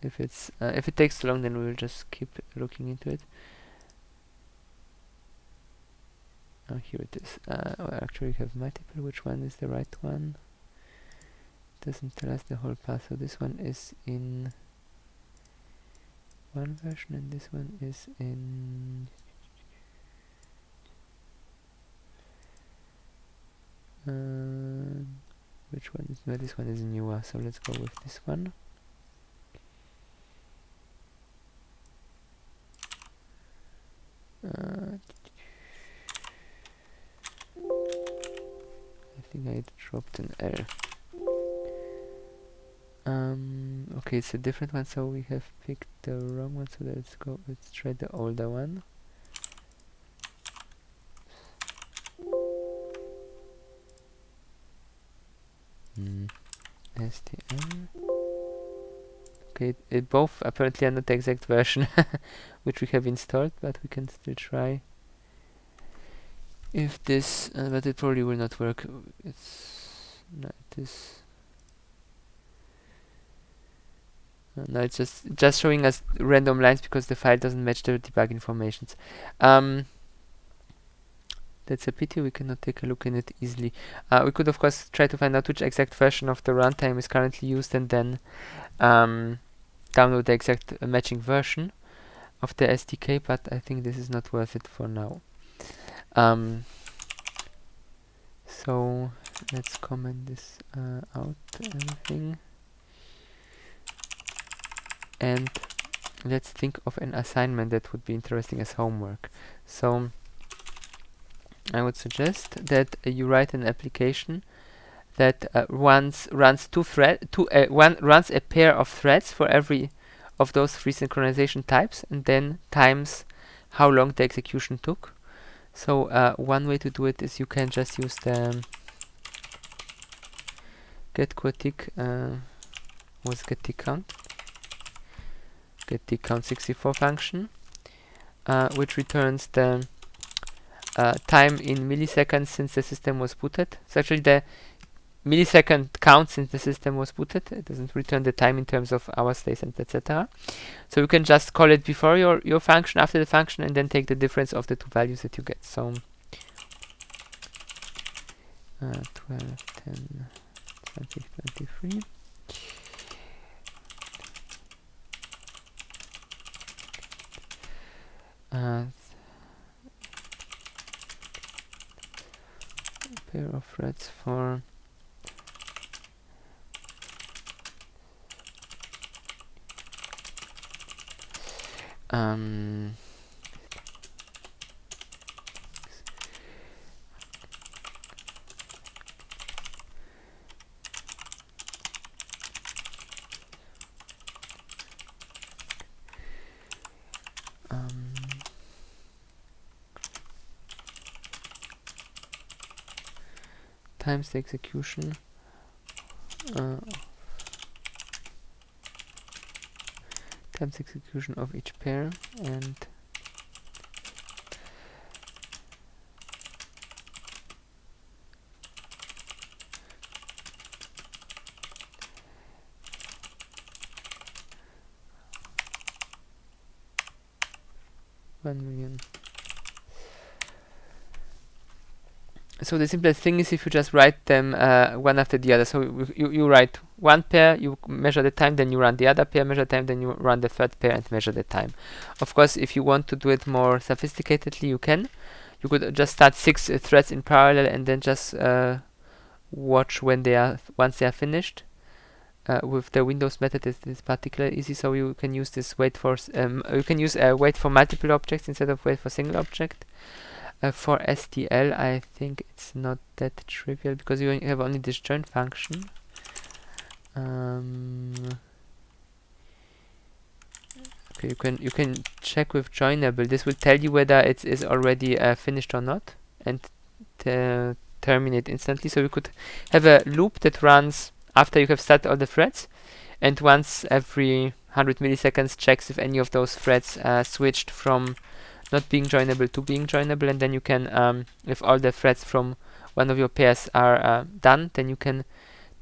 Speaker 1: If it takes too long, then we will just keep looking into it. Oh, here it is. Well, actually, we have multiple. Which one is the right one? Doesn't tell us the whole path. So this one is in one version, and this one is in which one is? No, this one is newer. So let's go with this one. I think I dropped an L. Okay, it's a different one, so we have picked the wrong one, so let's try the older one. STL. Okay, it both apparently are not the exact version which we have installed, but we can still try. If this, but it probably will not work. It's not this. No, it's just showing us random lines because the file doesn't match the debug informations. That's a pity. We cannot take a look in it easily. We could, of course, try to find out which exact version of the runtime is currently used, and then download the exact matching version of the SDK. But I think this is not worth it for now. So let's comment this out, everything. And let's think of an assignment that would be interesting as homework. So I would suggest that you write an application that runs runs a pair of threads for every of those 3 synchronization types, and then times how long the execution took. So one way to do it is you can just use the getQuetic was getTickCount 64 function, which returns the time in milliseconds since the system was booted. So actually the millisecond count since the system was booted. It doesn't return the time in terms of hours, days, and etc. So you can just call it before your function, after the function, and then take the difference of the 2 values that you get. So 12, 10, 20, 23. pair of threads for um, times the execution times execution of each pair, and $1,000,000. So the simplest thing is if you just write them one after the other. So you write one pair, you measure the time, then you run the other pair, measure time, then you run the third pair and measure the time. Of course, if you want to do it more sophisticatedly, you can. You could just start 6 threads in parallel and then just watch when once they are finished. With the Windows method, it's particularly easy. So you can use this wait for wait for multiple objects instead of wait for single object. For STL, I think it's not that trivial because you have only this join function. Okay, you can check with joinable. This will tell you whether it is already finished or not, and terminate instantly. So you could have a loop that runs after you have started all the threads, and once every 100 milliseconds checks if any of those threads switched from not being joinable to being joinable, and then you can, if all the threads from one of your pairs are done, then you can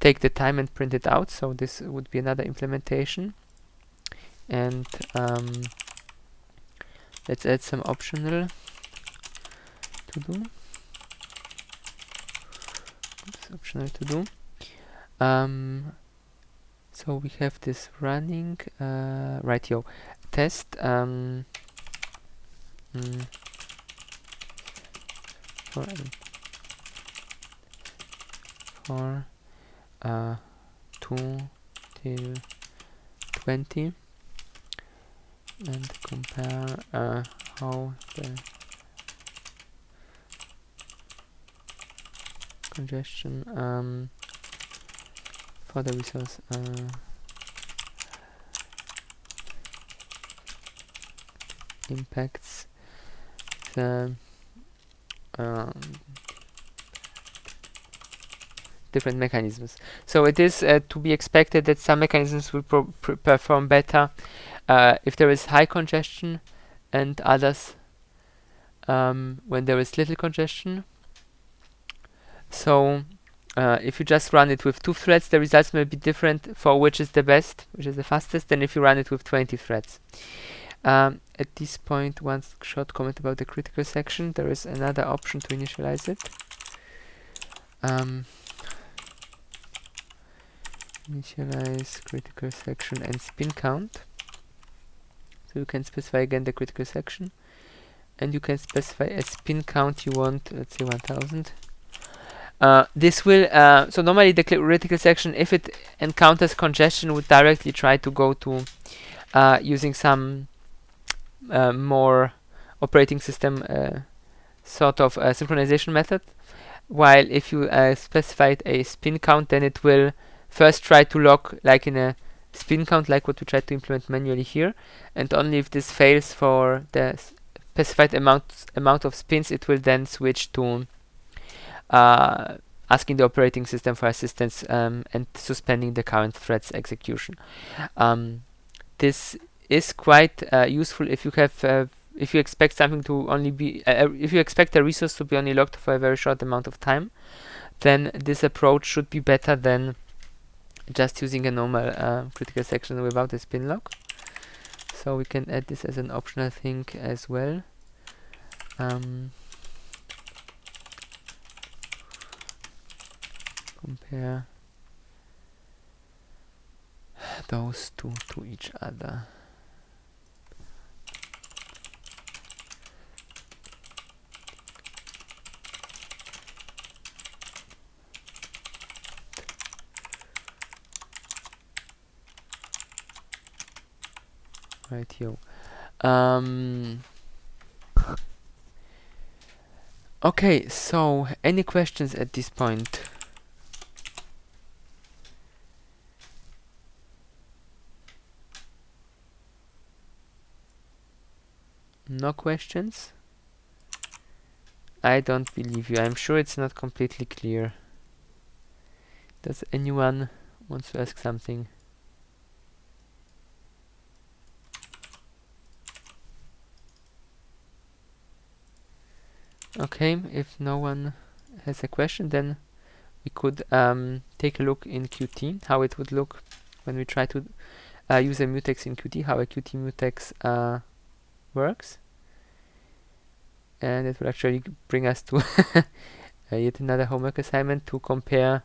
Speaker 1: take the time and print it out. So this would be another implementation. And let's add some optional to do. So we have this running right here. Test for 2 till 20 and compare how the congestion for the resource impacts the different mechanisms. So it is to be expected that some mechanisms will perform better if there is high congestion, and others when there is little congestion. So if you just run it with 2 threads, the results may be different for which is the best, which is the fastest, than if you run it with 20 threads. At this point, one short comment about the critical section. There is another option to initialize it. Initialize critical section and spin count. So you can specify again the critical section, and you can specify a spin count you want, let's say 1000. This will so normally the critical section, if it encounters congestion, would directly try to go to using some more operating system sort of synchronization method, while if you specified a spin count, then it will first try to log like in a spin count, like what we tried to implement manually here, and only if this fails for the specified amount of spins, it will then switch to asking the operating system for assistance and suspending the current thread's execution. This is quite useful if you have if you expect something to only be if you expect a resource to be only locked for a very short amount of time, then this approach should be better than just using a normal critical section without a spin lock. So we can add this as an optional thing as well. Compare those two to each other. Right, yo. Okay, so any questions at this point? No questions? I don't believe you. I'm sure it's not completely clear. Does anyone want to ask something? Okay, if no one has a question, then we could take a look in Qt, how it would look when we try to use a mutex in Qt, how a Qt mutex works. And it will actually bring us to yet another homework assignment to compare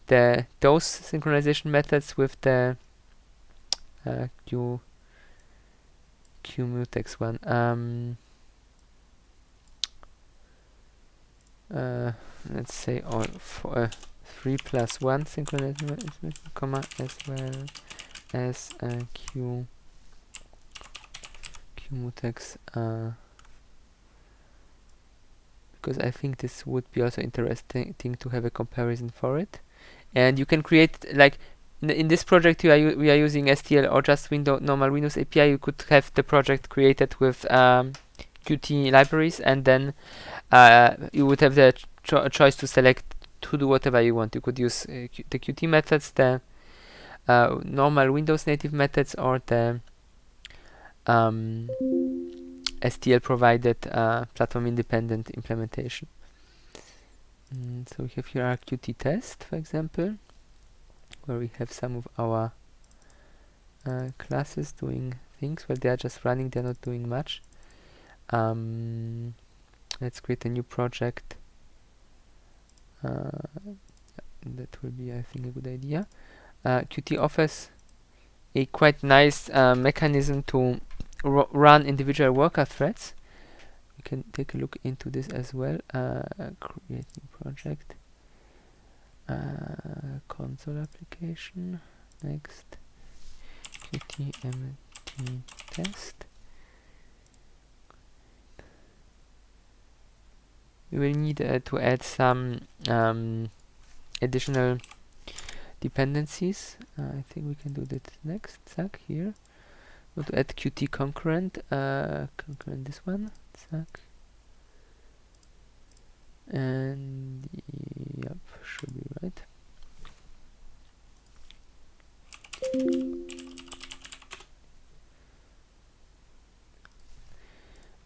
Speaker 1: those synchronization methods with the QMutex one. Let's say for 3+1 synchronization, comma, as well as QMutex, because I think this would be also interesting to have a comparison for it. And you can create, like, in this project we are using STL or just normal Windows API. You could have the project created with Qt libraries, and then you would have the choice to select to do whatever you want. You could use the Qt methods, the normal Windows native methods, or the STL provided platform independent implementation. So we have here our Qt test, for example, where we have some of our classes doing things. Well, they are just running, they're not doing much. Let's create a new project. That will be, I think, a good idea. Qt offers a quite nice mechanism to run individual worker threads. We can take a look into this as well. Create new project. Console application. Next. QTMT test. We will need to add some additional dependencies. I think we can do that next. Zack, here. We want to add Qt concurrent. Concurrent, this one. Zack. And yep, should be right.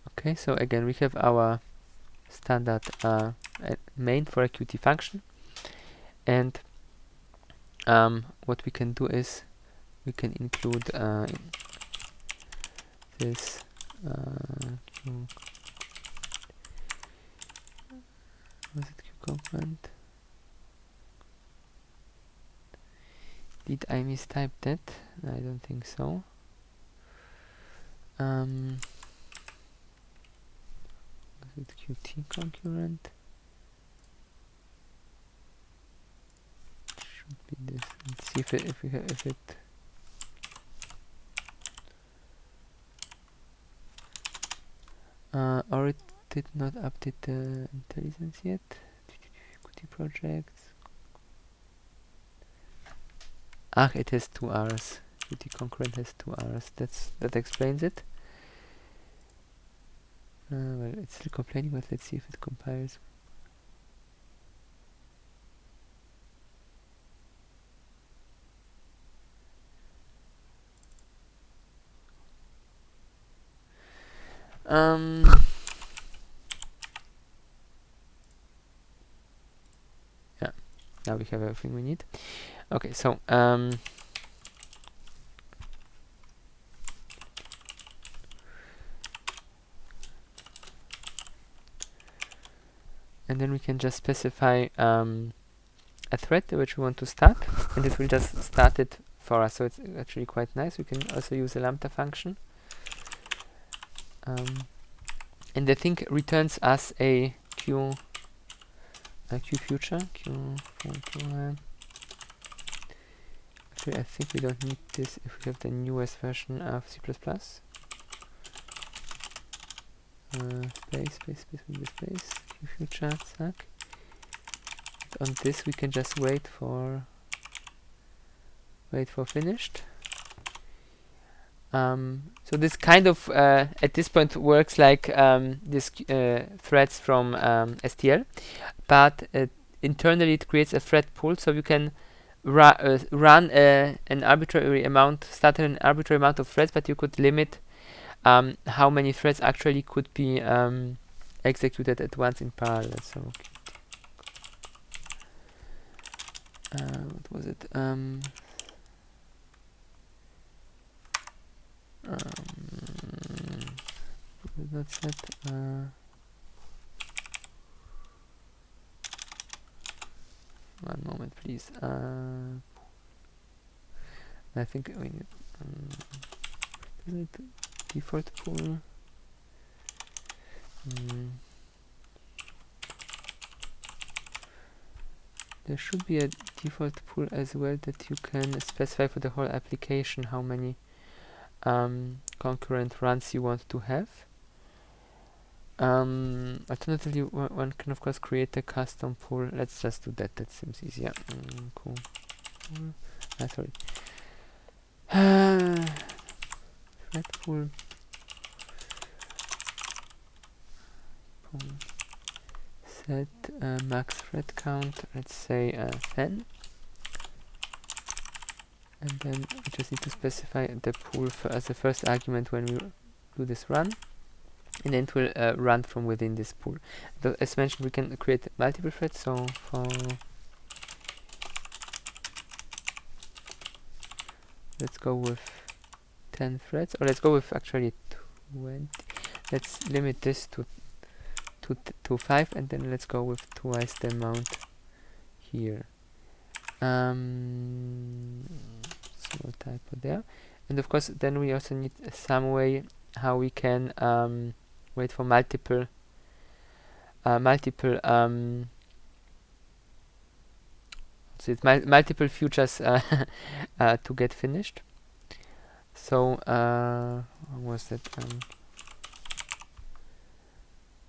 Speaker 1: Okay, so again we have our standard main for a Qt function, and what we can do is we can include this was it QComponent? Did I mistype that? I don't think so. Was it Qt concurrent? Should be this. Let's see if it or it did not update the IntelliSense yet. Qt projects. Ah, it has 2 R's. Qt concurrent has 2 R's. That explains it. Well, it's still complaining, but let's see if it compiles. Yeah, now we have everything we need. Okay, so and then we can just specify a thread which we want to start, and it will just start it for us. So it's actually quite nice. We can also use a lambda function, and I think returns us a Q future Actually, I think we don't need this if we have the newest version of C++. Space, future, zack. On this we can just wait for finished. So this kind of at this point works like this threads from STL, but internally it creates a thread pool, so you can run an arbitrary amount, start an arbitrary amount of threads, but you could limit how many threads actually could be executed at once in parallel. So what was it? Not set. One moment, please. I think we need default pool. There should be a default pool as well that you can specify for the whole application how many concurrent runs you want to have. Alternatively, one can of course create a custom pool. Let's just do that. That seems easier. Cool. Sorry. Thread pool. Set max thread count. Let's say 10. And then we just need to specify the pool as the first argument when we do this run. And then it will run from within this pool. As mentioned, we can create multiple threads. So for let's go with 10 threads, or let's go with actually 20. Let's limit this to 5, and then let's go with twice the amount here. Small typo there. And of course, then we also need some way how we can wait for multiple futures to get finished. So what was that?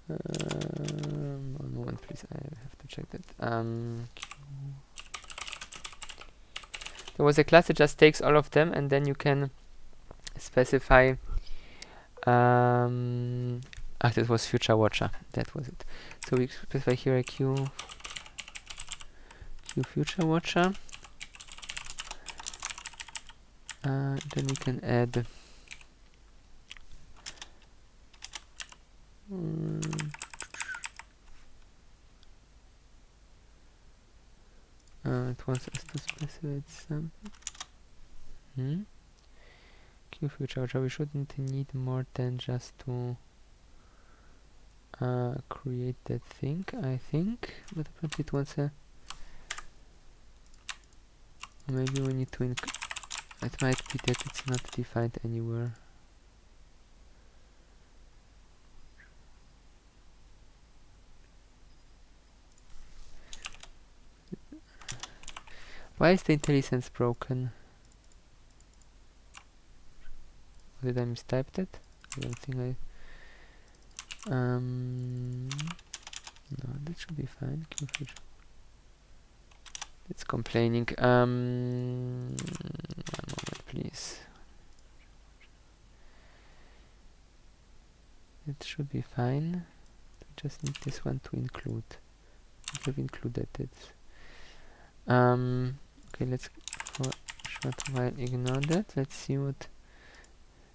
Speaker 1: One moment, please. I have to check that. There was a class that just takes all of them, and then you can specify. That was Future Watcher. That was it. So we specify here a Q Future Watcher. Then we can add. It wants us to specify something. Q Future Watcher. We shouldn't need more than just to create that thing, I think. But apparently it wants a. Maybe we need to. It might be that it's not defined anywhere. Why is the IntelliSense broken? Did I mistype it? I don't think I... no, that should be fine. It's complaining. One moment, please. It should be fine. We just need this one to include. We've included it. Okay, let's for a short while ignore that. Let's see what.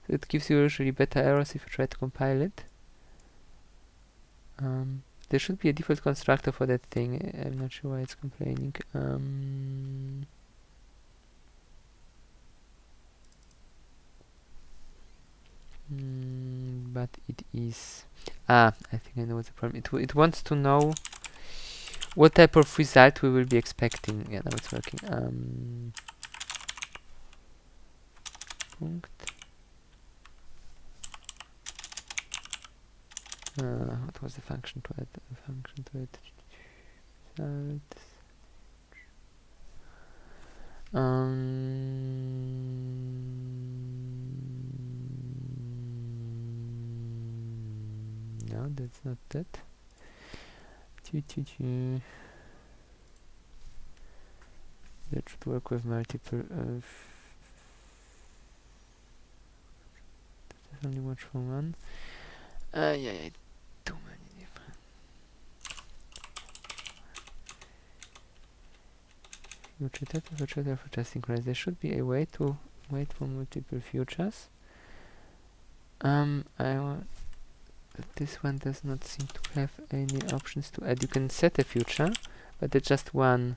Speaker 1: It gives you usually better errors if you try to compile it. There should be a default constructor for that thing. I'm not sure why it's complaining. But it is. I think I know what's the problem. It wants to know what type of result we will be expecting. Yeah, now it's working. Punkt. What was the function to add? No, that's not that. That should work with multiple. There's only much for one. Yeah, too many different. Future synchronize. There should be a way to wait for multiple futures. This one does not seem to have any options to add. You can set a future, but it's just one.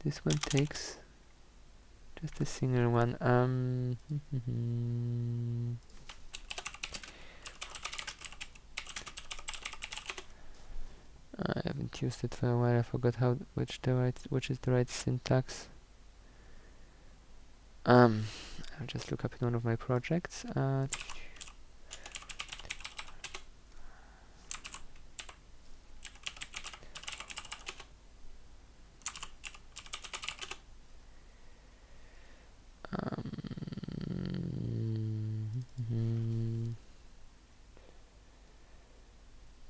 Speaker 1: This one takes just a single one. I haven't used it for a while. I forgot which is the right syntax. I'll just look up in one of my projects.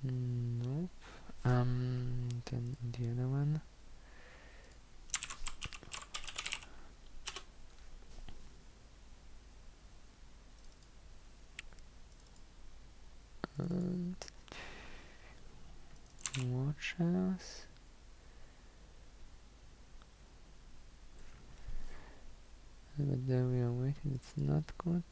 Speaker 1: Nope. Then the other one. Watches. But there we are waiting. It's not good.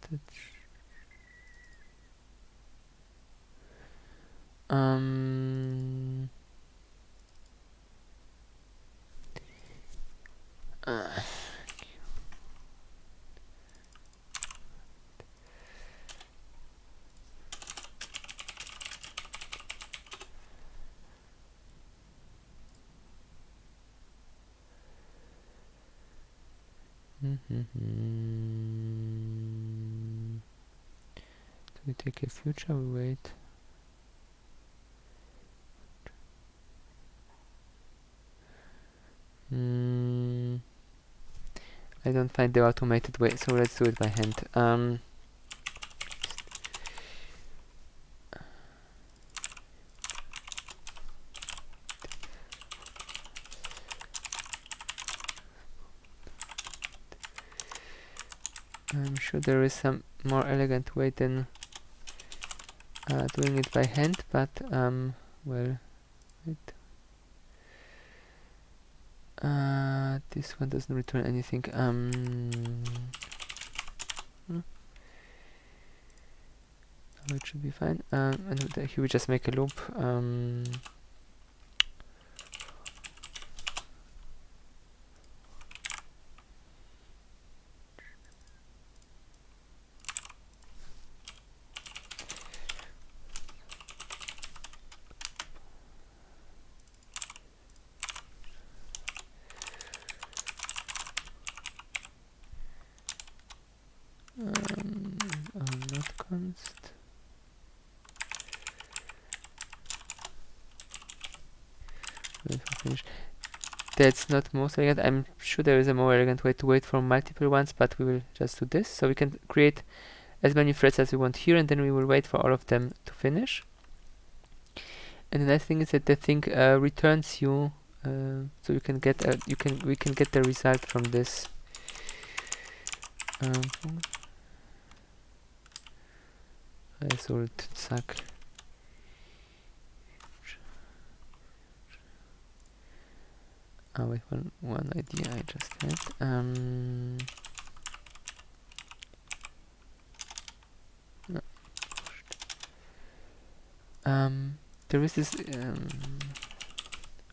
Speaker 1: So we take a future, we wait. I don't find the automated way, so let's do it by hand. I'm sure there is some more elegant way than doing it by hand, but well, wait. This one doesn't return anything. It should be fine. And here we just make a loop. Not const. Wait for finish. That's not most elegant. I'm sure there is a more elegant way to wait for multiple ones, but we will just do this. So we can create as many threads as we want here, and then we will wait for all of them to finish. And the nice thing is that the thing returns you, so you can get we can get the result from this. Result zack. Wait, one idea I just had. There is this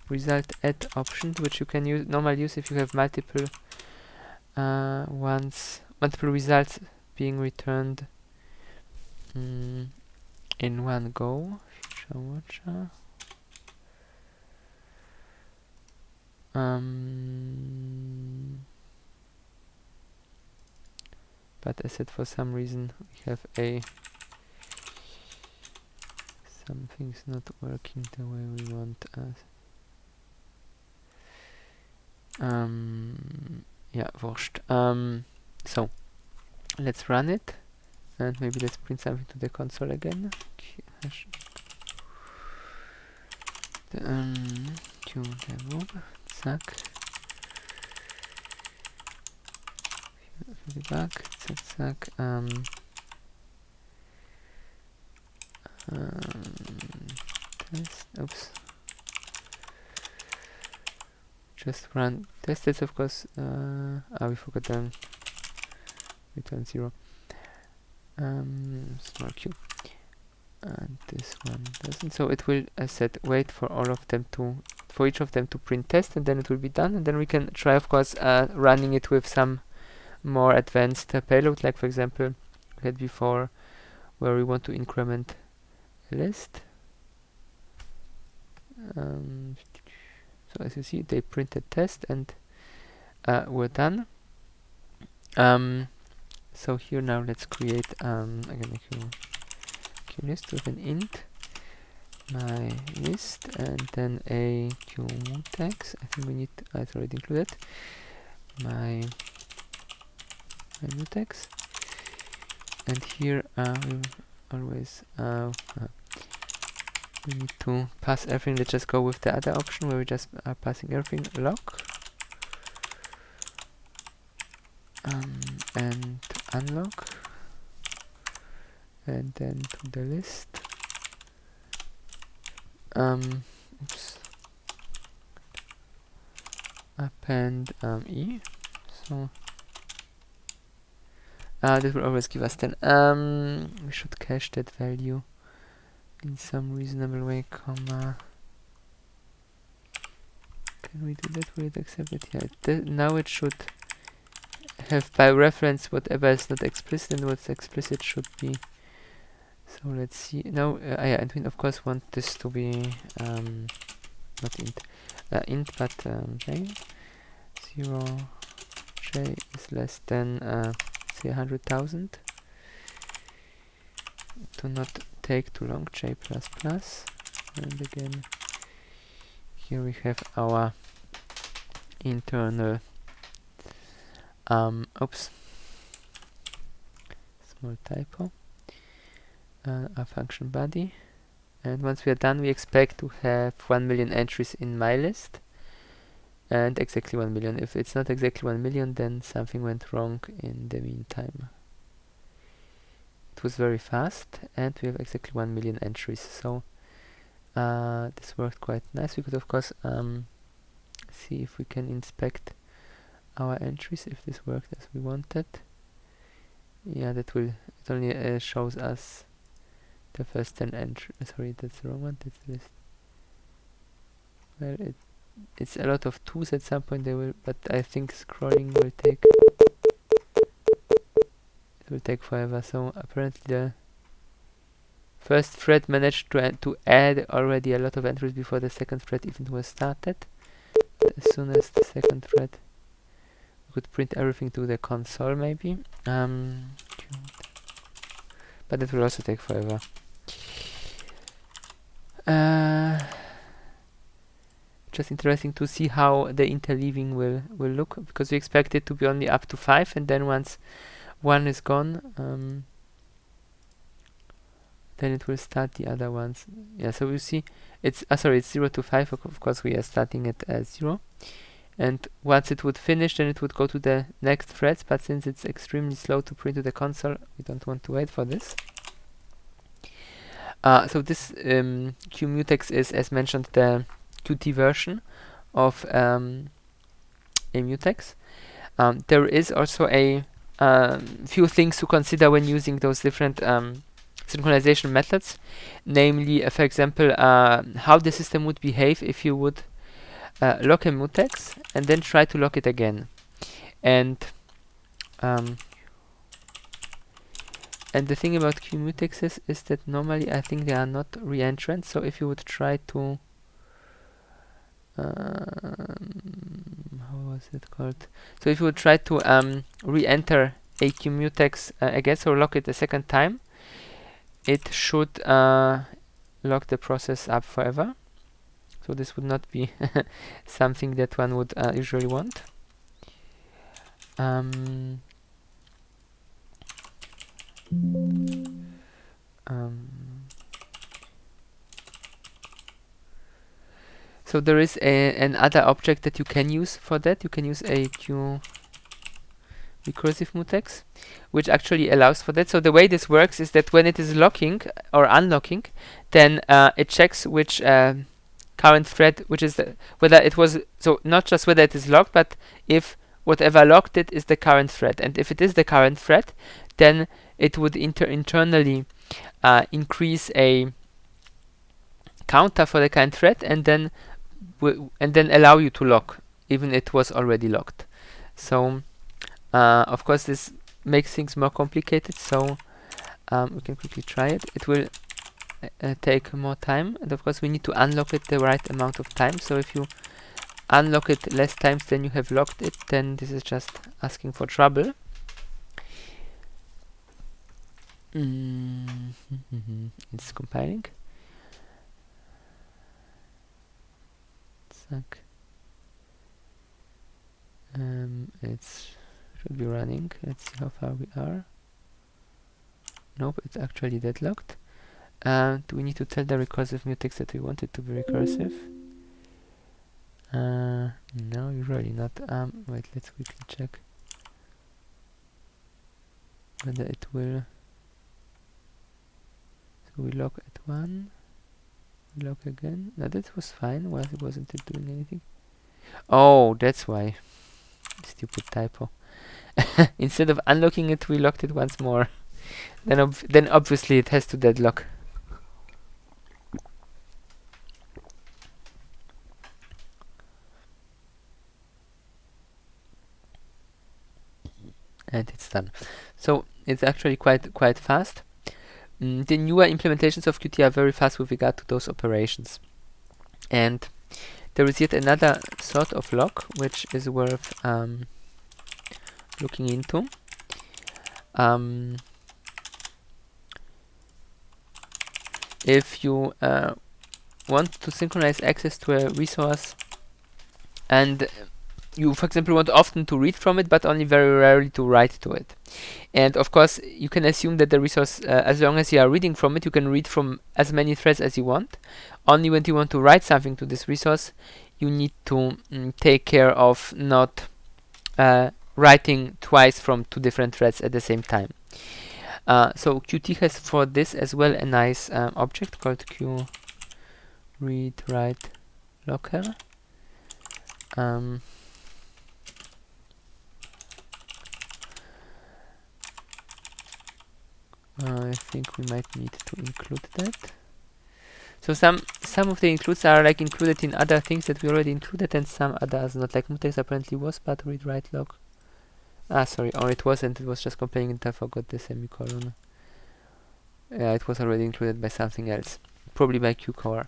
Speaker 1: result add option, which you can normally use if you have multiple multiple results being returned in one go. Future watcher. but as said, for some reason we have something's not working the way we want. Yeah, wurscht. So let's run it, and maybe let's print something to the console again. Qdebug, zack. Debug, zack, zack. Test. Oops. Just run test it, of course. We forgot the return 0. Small q. And this one doesn't. So it will, as said, wait for all of them for each of them to print test, and then it will be done. And then we can try, of course, running it with some more advanced payload, like for example we had before, where we want to increment a list. So as you see, they printed test, and we're done. So here now let's create again a QList with an int my list, and then a qmutex. I think we need it's already included my mutex, and here we always we need to pass everything. Let's just go with the other option where we just are passing everything lock and unlock, and then to the list oops, append e. So this will always give us 10. We should cache that value in some reasonable way, comma. Can we do that? Will it accept it? Yeah, now it should have by reference whatever is not explicit, and what's explicit should be. So let's see. Now, yeah, and we of course want this to be not int, but j. 0 j is less than say 100,000. Do not take too long. J++, and again here we have our internal oops, small typo, our function body, and once we are done we expect to have 1 million entries in my list, and exactly 1 million. If it's not exactly 1 million, then something went wrong in the meantime. It was very fast, and we have exactly 1 million entries, so this worked quite nice. We could of course see if we can inspect our entries, if this worked as we wanted. Yeah, that will, it only shows us the first 10 entries. Sorry, that's the wrong one. That's the list. Well, it's a lot of 2s at some point. They will, but I think scrolling will take. It will take forever. So apparently the first thread managed to add already a lot of entries before the second thread even was started. But as soon as the second thread, we could print everything to the console maybe. But it will also take forever. Just interesting to see how the interleaving will look, because we expect it to be only up to 5, and then once 1 is gone, then it will start the other ones. Yeah, so you see it's sorry, it's 0 to 5. Of course we are starting it as 0, and once it would finish, then it would go to the next threads, but since it's extremely slow to print to the console, we don't want to wait for this. So this qmutex is, as mentioned, the Qt version of a mutex. There is also a few things to consider when using those different synchronization methods, namely, for example, how the system would behave if you would lock a mutex and then try to lock it again. And the thing about qmutexes is that normally I think they are not reentrant. So if you would try to how was it called? So if you would try to re-enter a qmutex again, so lock it a second time, it should lock the process up forever. So this would not be something that one would usually want. So there is another object that you can use for that. You can use a q recursive mutex, which actually allows for that. So the way this works is that when it is locking or unlocking, then it checks which current thread, which is whether it was, so not just whether it is locked, but if whatever locked it is the current thread. And if it is the current thread, then it would internally increase a counter for the current thread, and then allow you to lock even it was already locked. So of course this makes things more complicated, so we can quickly try it. It will take more time, and of course we need to unlock it the right amount of time. So if you unlock it less times than you have locked it, then this is just asking for trouble. It's compiling. It should be running. Let's see how far we are. Nope, it's actually deadlocked. Do we need to tell the recursive mutex that we want it to be recursive? No, usually not. Wait, let's quickly check whether it will. So we lock at 1, we lock again. No, that was fine. Why wasn't it doing anything? Oh, that's why. Stupid typo. Instead of unlocking it, we locked it once more. Then obviously it has to deadlock. And it's done. So it's actually quite fast. The newer implementations of Qt are very fast with regard to those operations. And there is yet another sort of lock which is worth looking into. If you want to synchronize access to a resource, and you, for example, want often to read from it, but only very rarely to write to it. And of course, you can assume that the resource, as long as you are reading from it, you can read from as many threads as you want. Only when you want to write something to this resource, you need to take care of not writing twice from 2 different threads at the same time. So Qt has for this as well a nice object called qReadWriteLocker. I think we might need to include that. So some of the includes are like included in other things that we already included, and some others not. Like mutex apparently was, but read write log. Sorry, or it wasn't. It was just complaining and I forgot the semicolon. Yeah, it was already included by something else, probably by qcore.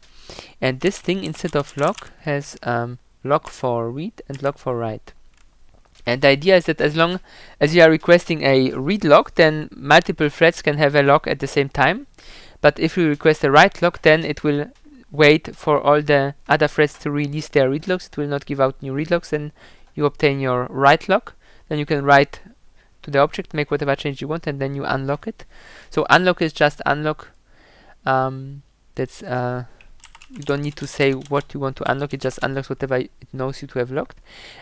Speaker 1: And this thing instead of lock has lock for read and lock for write. And the idea is that as long as you are requesting a read lock, then multiple threads can have a lock at the same time. But if you request a write lock, then it will wait for all the other threads to release their read locks. It will not give out new read locks, and you obtain your write lock. Then you can write to the object, make whatever change you want, and then you unlock it. So unlock is just unlock. That's you don't need to say what you want to unlock, it just unlocks whatever it knows you to have locked.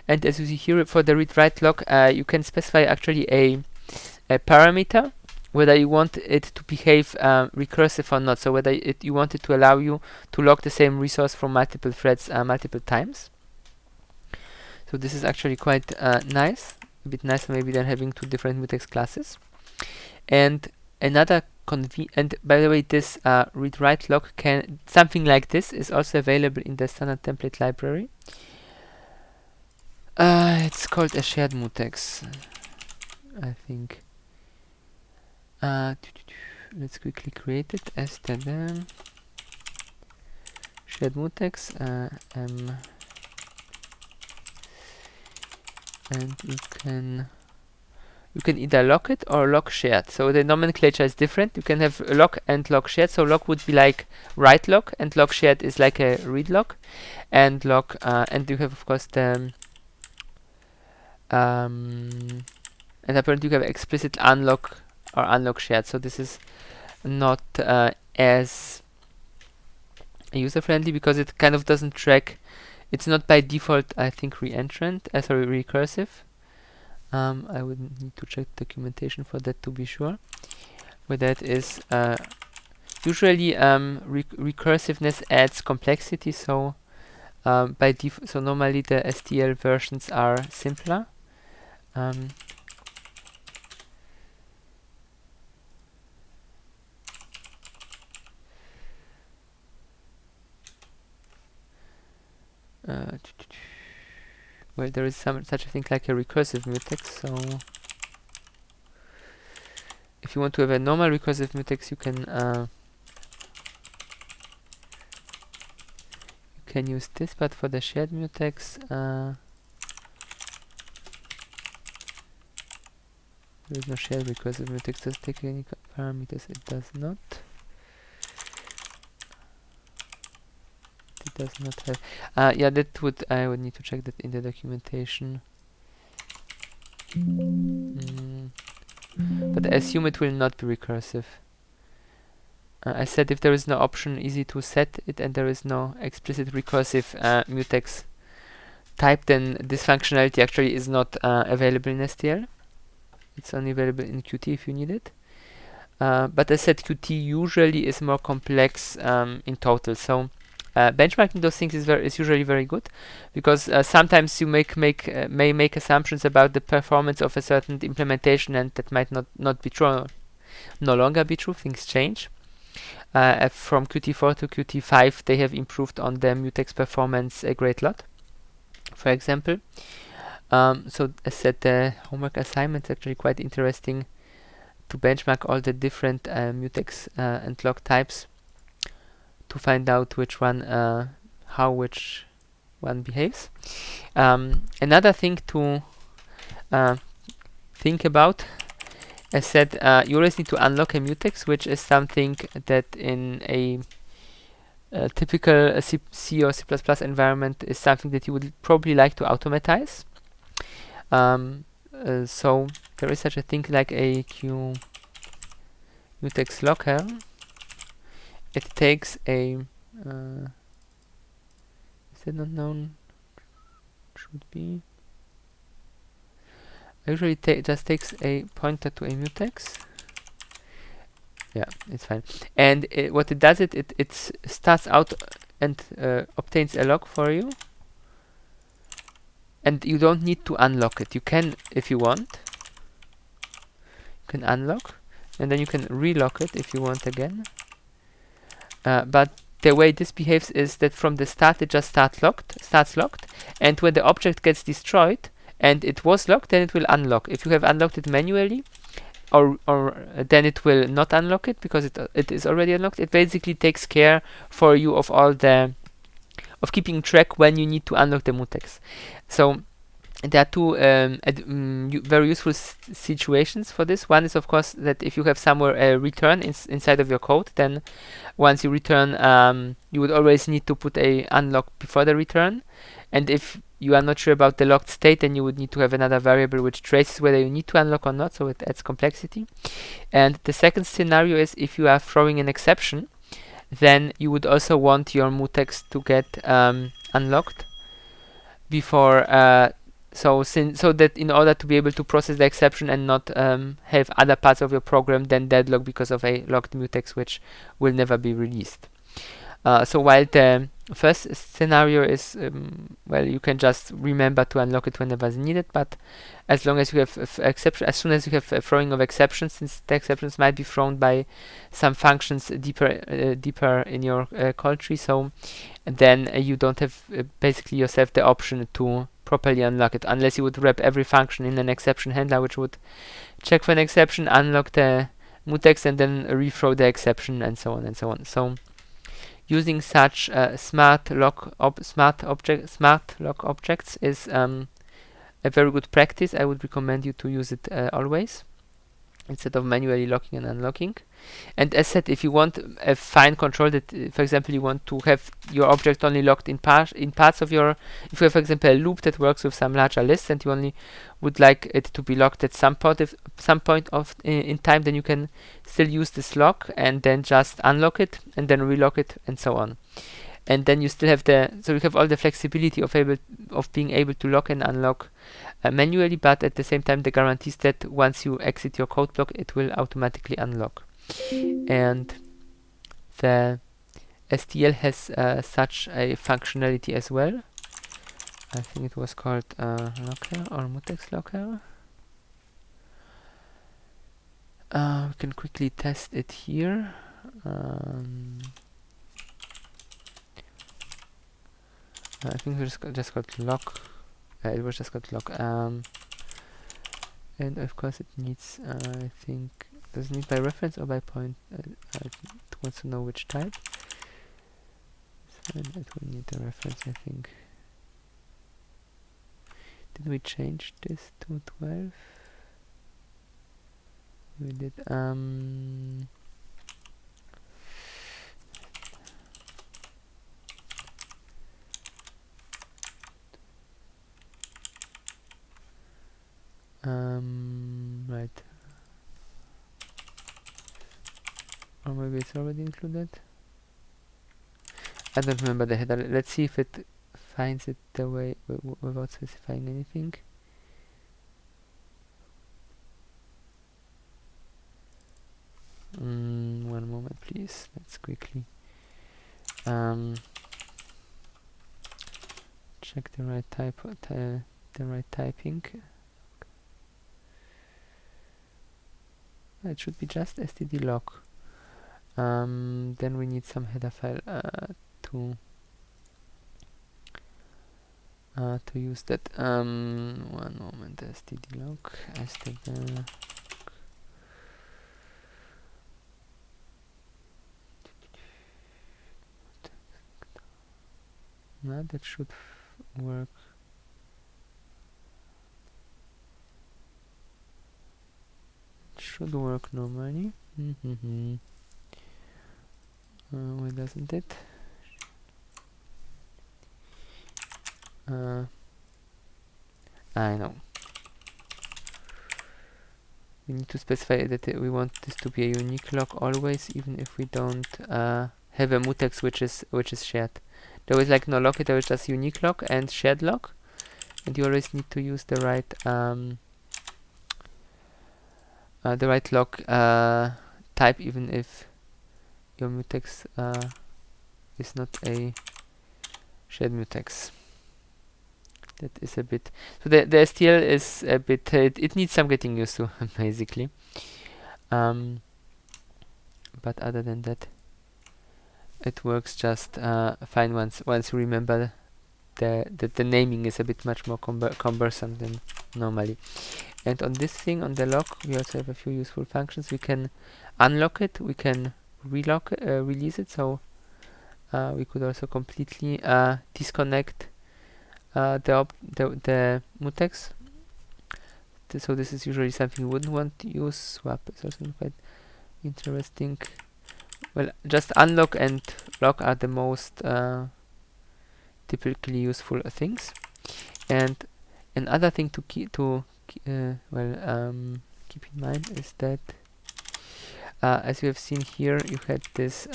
Speaker 1: And as you see here, for the read-write lock, you can specify actually a parameter, whether you want it to behave recursive or not, so whether you want it to allow you to lock the same resource from multiple threads multiple times. So this is actually quite nice, a bit nicer maybe than having 2 different mutex classes. And another and by the way, this read-write lock can, something like this is also available in the standard template library. It's called a shared mutex, I think. Let's quickly create it. std shared mutex and you can you can either lock it or lock shared. So the nomenclature is different. You can have lock and lock shared. So lock would be like write lock, and lock shared is like a read lock. And lock, and you have of course the and apparently you have explicit unlock or unlock shared. So this is not as user-friendly because it kind of doesn't track. It's not by default, I think, reentrant, sorry, recursive. I would need to check documentation for that to be sure. Where that is usually recursiveness adds complexity. So so normally the STL versions are simpler. Well, there is such a thing like a recursive mutex. So if you want to have a normal recursive mutex, you can use this, but for the shared mutex, there is no shared recursive mutex. Does it take any parameters? It does not. It does not have. Yeah, I would need to check that in the documentation. But I assume it will not be recursive. I said if there is no option easy to set it and there is no explicit recursive mutex type, then this functionality actually is not available in STL. It's only available in Qt if you need it. But I said Qt usually is more complex in total. So benchmarking those things is usually very good, because sometimes you may make assumptions about the performance of a certain implementation, and that might not be true, no longer be true. Things change. From Qt4 to Qt5, they have improved on the mutex performance a great lot, for example. So as said, the homework assignment is actually quite interesting to benchmark all the different mutex and lock types to find out which one, how which one behaves. Another thing to think about, as said, you always need to unlock a mutex, which is something that in a typical C or C++ environment is something that you would probably like to automatize. So there is such a thing like a Q mutex locker. It takes a is it not known? Should be. Usually just takes a pointer to a mutex. Yeah, it's fine. And what it does, it starts out and obtains a lock for you. And you don't need to unlock it. You can, if you want, you can unlock, and then you can relock it if you want again. But the way this behaves is that from the start it just starts locked, and when the object gets destroyed and it was locked, then it will unlock. If you have unlocked it manually, or then it will not unlock it because it is already unlocked. It basically takes care for you of all the keeping track when you need to unlock the mutex. So there are two very useful situations for this. One is, of course, that if you have somewhere a return inside of your code, then once you return, you would always need to put a unlock before the return. And if you are not sure about the locked state, then you would need to have another variable which traces whether you need to unlock or not, so it adds complexity. And the second scenario is if you are throwing an exception, then you would also want your mutex to get unlocked before so that in order to be able to process the exception and not have other parts of your program then deadlock because of a locked mutex which will never be released. So while the first scenario is well, you can just remember to unlock it whenever it's needed, but as long as you have exception, as soon as you have a throwing of exceptions, since the exceptions might be thrown by some functions deeper in your call tree, so then you don't have basically yourself the option to properly unlock it, unless you would wrap every function in an exception handler which would check for an exception, unlock the mutex, and then rethrow the exception, and so on and so on. So using such smart lock objects is a very good practice. I would recommend you to use it always, instead of manually locking and unlocking. And as said, if you want a fine control that, for example, you want to have your object only locked in parts of your, if you have, for example, a loop that works with some larger lists and you only would like it to be locked at some point of in time, then you can still use this lock and then just unlock it and then relock it and so on. And then you still have so you have all the flexibility of being able to lock and unlock manually, but at the same time the guarantees that once you exit your code block, it will automatically unlock. And the STL has such a functionality as well. I think it was called locker or mutex locker. We can quickly test it here. I think it was just called lock. It was just called lock. And of course it needs, I think, does it need by reference or by point? It wants to know which type. So it will need a reference, I think. Did we change this to 12? We did. Right. Or maybe it's already included. I don't remember the header. Let's see if it finds it the way without specifying anything. One moment, please. Let's quickly check the right type, the right typing. It should be just std lock. Then we need some header file to use that. One moment, std lock, std. No, that should work. Should work normally. Why doesn't it? I know. We need to specify that we want this to be a unique lock always, even if we don't have a mutex which is shared. There is like no lock, there is just unique lock and shared lock, and you always need to use the right lock type, even if your mutex is not a shared mutex. That is a bit, so the STL is a bit, it needs some getting used to, basically. But other than that, it works just fine once you remember that the naming is a bit much more cumbersome than normally. And on this thing, on the lock, we also have a few useful functions. We can unlock it, we can release it, so we could also completely disconnect the mutex. So this is usually something we wouldn't want to use. Swap is also quite interesting. Well, just unlock and lock are the most typically useful things. And another thing to keep in mind is that as you have seen here, you had this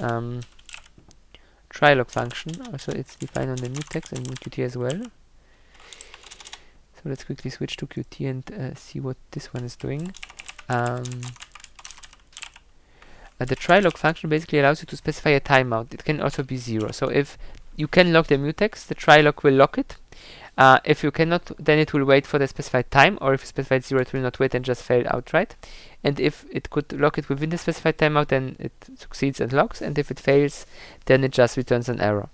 Speaker 1: try lock function. Also, it's defined on the mutex and in Qt as well. So let's quickly switch to Qt and see what this one is doing. The try lock function basically allows you to specify a timeout. It can also be 0. So if you can lock the mutex, the try lock will lock it. If you cannot, then it will wait for the specified time, or if you specified 0, it will not wait and just fail outright. And if it could lock it within the specified timeout, then it succeeds and locks, and if it fails, then it just returns an error.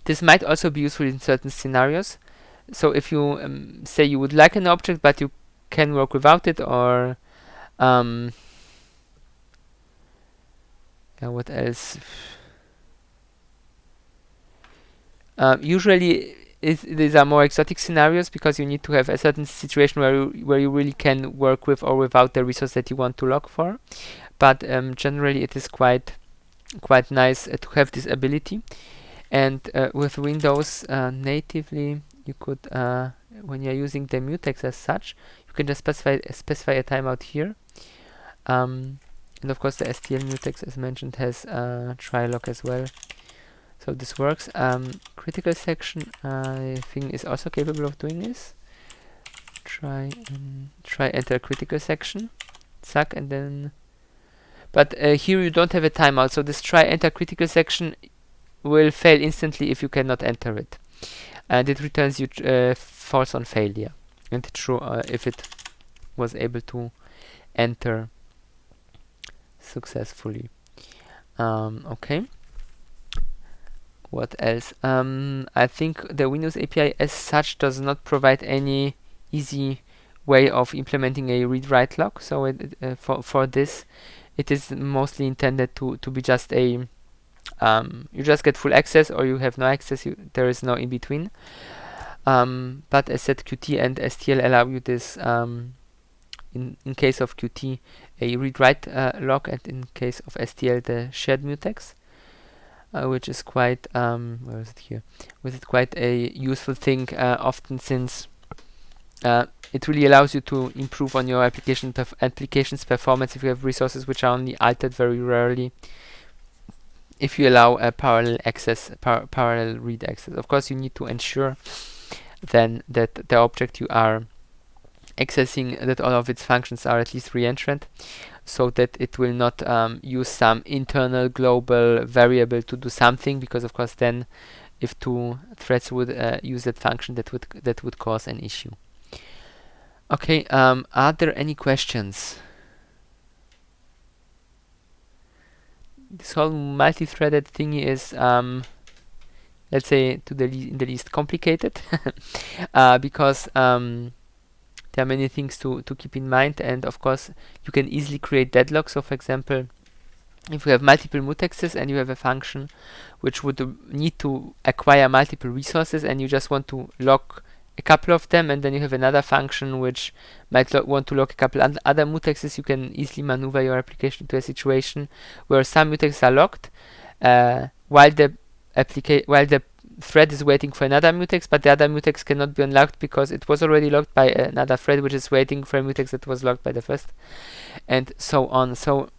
Speaker 1: This might also be useful in certain scenarios. So if you say you would like an object, but you can work without it, or what else? Usually these are more exotic scenarios because you need to have a certain situation where you really can work with or without the resource that you want to log for. But generally, it is quite nice to have this ability. And with Windows natively, you could when you're using the mutex as such, you can just specify a timeout here. And of course, the STL mutex, as mentioned, has try log as well. So this works. Critical section, I think, is also capable of doing this. Try enter critical section, suck, and then. But here you don't have a timeout, so this try enter critical section will fail instantly if you cannot enter it, and it returns you false on failure, and true if it was able to enter successfully. Okay. What else? I think the Windows API as such does not provide any easy way of implementing a read-write log. So for this, it is mostly intended to be just a you just get full access or you have no access. There is no in between. But as said, Qt and STL allow you this. In case of Qt, a read-write log, and in case of STL, the shared mutex. Which is quite where is it here? With it quite a useful thing often, since it really allows you to improve on your application's performance if you have resources which are only altered very rarely. If you allow a parallel access, parallel read access, of course you need to ensure then that the object you are accessing, that all of its functions are at least reentrant, so that it will not use some internal global variable to do something, because of course then if two threads would use that function, that would cause an issue. Okay, are there any questions? This whole multi-threaded thingy is let's say in the least complicated because there are many things to keep in mind, and of course you can easily create deadlocks. So for example, if you have multiple mutexes and you have a function which would need to acquire multiple resources, and you just want to lock a couple of them, and then you have another function which might want to lock a couple other mutexes, you can easily maneuver your application to a situation where some mutexes are locked while the thread is waiting for another mutex, but the other mutex cannot be unlocked because it was already locked by another thread which is waiting for a mutex that was locked by the first, and so on. So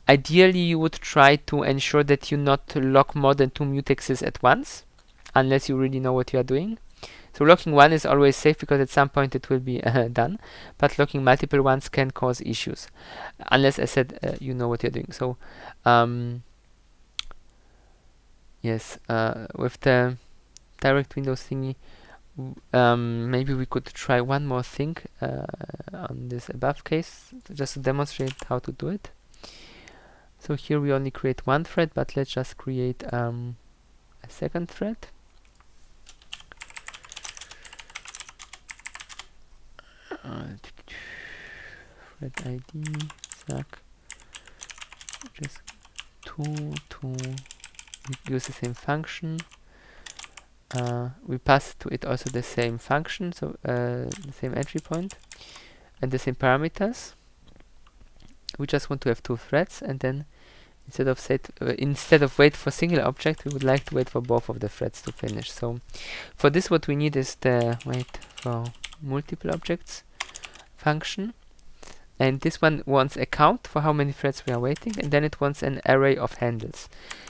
Speaker 1: ideally you would try to ensure that you not lock more than 2 mutexes at once, unless you really know what you are doing. So locking one is always safe because at some point it will be done, but locking multiple ones can cause issues, unless, I said, you know what you're doing. So yes, with the direct Windows thingy, maybe we could try one more thing on this above case, just to demonstrate how to do it. So here we only create one thread, but let's just create a second thread. Thread ID, suck, just to use the same function. We pass to it also the same function, so the same entry point and the same parameters. We just want to have 2 threads, and then instead of wait for single object, we would like to wait for both of the threads to finish. So for this, what we need is the wait for multiple objects function, and this one wants a count for how many threads we are waiting, and then it wants an array of handles.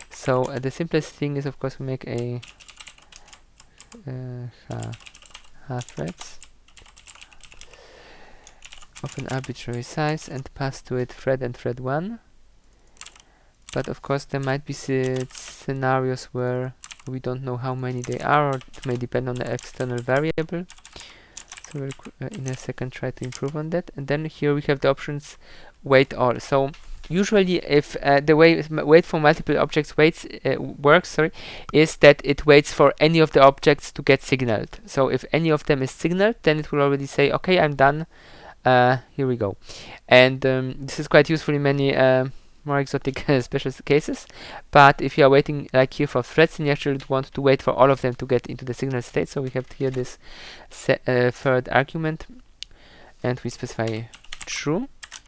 Speaker 1: So the simplest thing is, of course, we make a threads of an arbitrary size and pass to it thread and thread 1. But of course there might be scenarios where we don't know how many they are, or it may depend on the external variable. So we'll in a second try to improve on that. And then here we have the options wait all. So usually if the way wait for multiple objects works, is that it waits for any of the objects to get signaled. So if any of them is signaled, then it will already say, okay, I'm done, here we go. And this is quite useful in many more exotic special cases. But if you are waiting like here for threads, then you actually want to wait for all of them to get into the signal state. So we have here this third argument, and we specify true.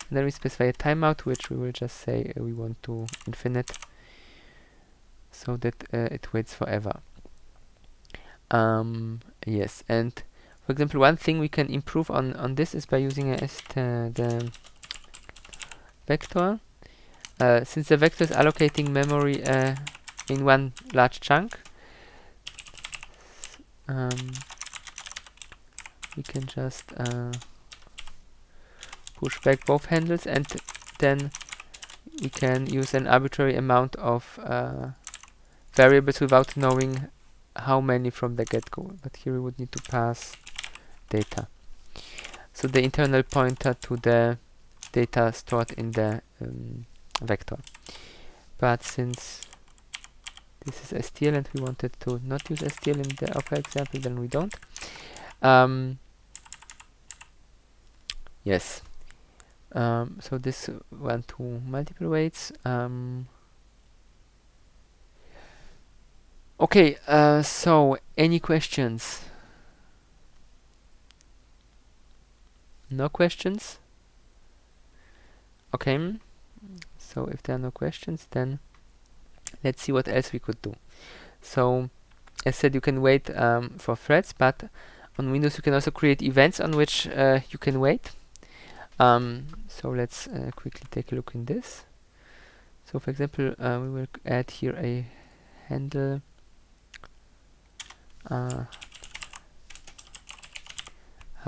Speaker 1: And then we specify a timeout, which we will just say we want to infinite, so that it waits forever. Yes, and for example, one thing we can improve on this is by using the vector. Since the vector is allocating memory in one large chunk, we can just push back both handles, and then we can use an arbitrary amount of variables without knowing how many from the get-go. But here we would need to pass data. So the internal pointer to the data stored in the vector. But since this is STL and we wanted to not use STL in the upper example, then we don't. Yes. So this went to multiple weights. Okay, so any questions? No questions? Okay, so if there are no questions, then let's see what else we could do. So, as said, you can wait for threads, but on Windows you can also create events on which you can wait. So let's quickly take a look in this. So for example, we will add here a handle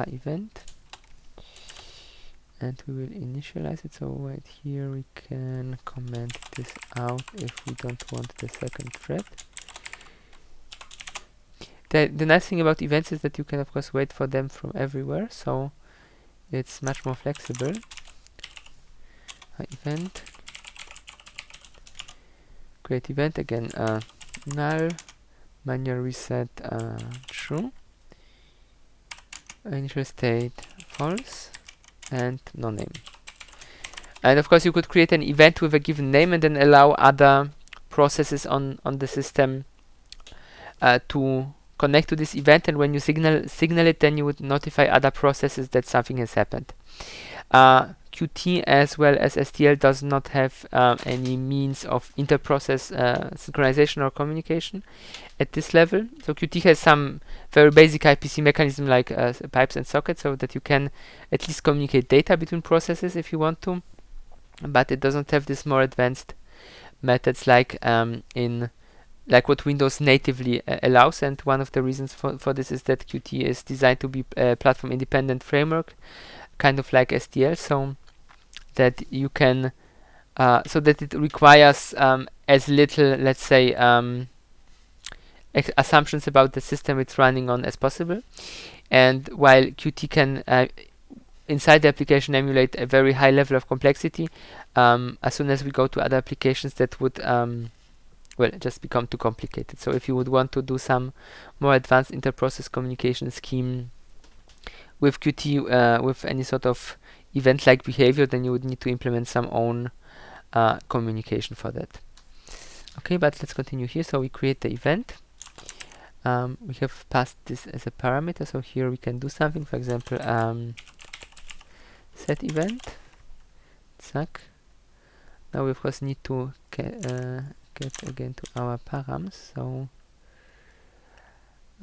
Speaker 1: event, and we will initialize it. So right here we can comment this out if we don't want the second thread. The nice thing about events is that you can of course wait for them from everywhere, so it's much more flexible. Event, create event, again null, manual reset true, initial state false, and no name. And of course you could create an event with a given name and then allow other processes on the system to connect to this event, and when you signal it, then you would notify other processes that something has happened. Qt as well as STL does not have any means of inter-process synchronization or communication at this level. So Qt has some very basic IPC mechanism like pipes and sockets, so that you can at least communicate data between processes if you want to, but it doesn't have this more advanced methods like like what Windows natively allows. And one of the reasons for this is that Qt is designed to be a platform independent framework, kind of like STL, so that you can so that it requires as little, let's say, assumptions about the system it's running on as possible. And while Qt can inside the application emulate a very high level of complexity, as soon as we go to other applications, that would well, just become too complicated. So if you would want to do some more advanced inter-process communication scheme with Qt, with any sort of event-like behavior, then you would need to implement some own communication for that. Okay, but let's continue here. So we create the event. We have passed this as a parameter, so here we can do something. For example, set event. Zack. Now we of course need to get again to our params. So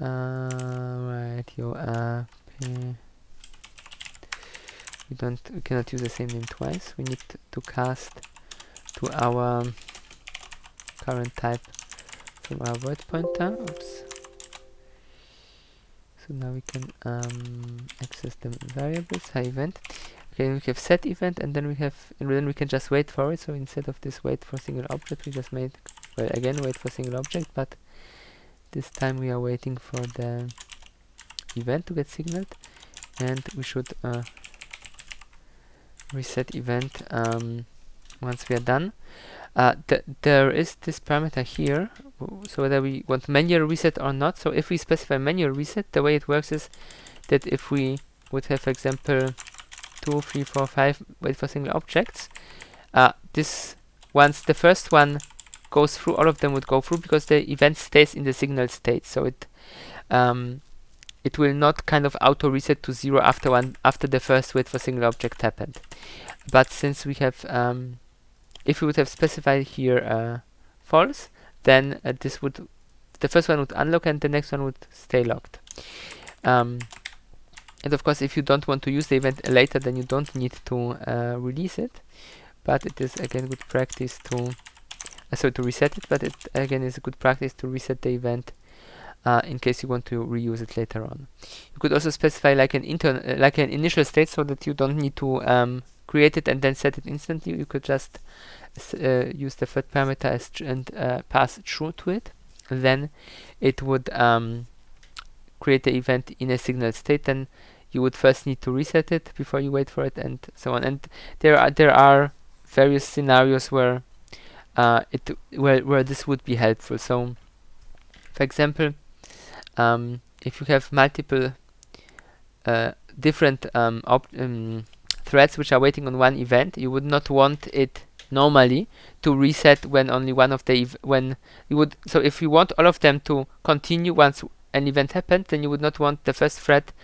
Speaker 1: right, we cannot use the same name twice. We need to cast to our current type from our word pointer. Oops. So now we can access the variables. Event. Okay, we have set event, and then we can just wait for it. So instead of this wait for single object, we just made, well, again wait for single object, but this time we are waiting for the event to get signaled, and we should reset event once we are done. There is this parameter here, so whether we want manual reset or not. So if we specify manual reset, the way it works is that if we would have, for example, 2, 3, 4, 5 wait for single objects, this once the first one goes through, all of them would go through because the event stays in the signal state. So it will not kind of auto reset to 0 after the first wait for single object happened. But since we have if we would have specified here false, then the first one would unlock and the next one would stay locked. And of course, if you don't want to use the event later, then you don't need to release it. But it is again good practice to to reset it. But it again is a good practice to reset the event in case you want to reuse it later on. You could also specify like an initial state so that you don't need to create it and then set it instantly. You could just use the third parameter and pass true to it. Then it would create the event in a signal state. Then you would first need to reset it before you wait for it, and so on. And there are various scenarios where where this would be helpful. So, for example, if you have multiple different threads which are waiting on one event, you would not want it normally to reset when only one of the so if you want all of them to continue once an event happened, then you would not want the first thread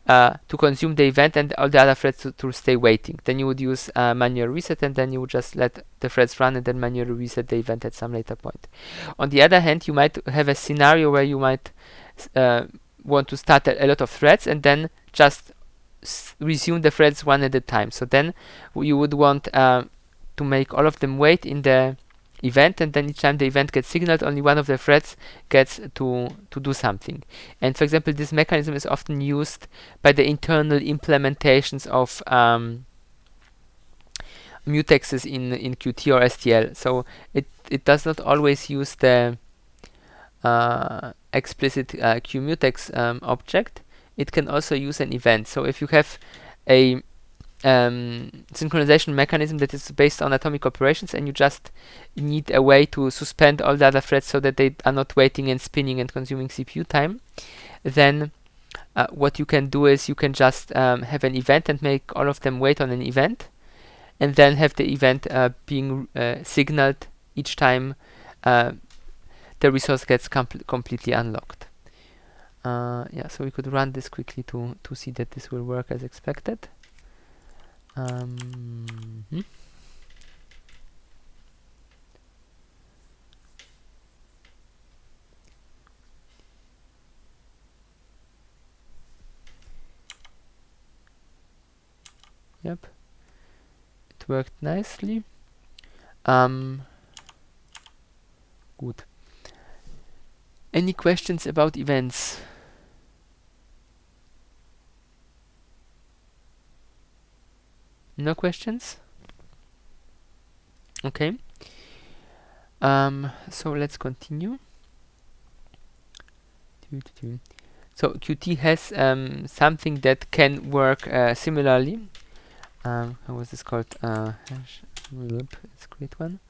Speaker 1: to consume the event and all the other threads to stay waiting. Then you would use manual reset, and then you would just let the threads run and then manually reset the event at some later point. On the other hand, you might have a scenario where you might want to start a lot of threads and then just resume the threads one at a time. So then you would want to make all of them wait in the event, and then each time the event gets signaled, only one of the threads gets to do something. And for example, this mechanism is often used by the internal implementations of mutexes in Qt or STL. So it does not always use the explicit QMutex object. It can also use an event. So if you have a synchronization mechanism that is based on atomic operations, and you just need a way to suspend all the other threads so that they are not waiting and spinning and consuming CPU time, then what you can do is you can just have an event and make all of them wait on an event, and then have the event being signaled each time the resource gets completely unlocked. Yeah, so we could run this quickly to see that this will work as expected. Yep, it worked nicely. Good. Any questions about events? No questions? Okay. So let's continue. So Qt has something that can work similarly. How was this called? It's a great one.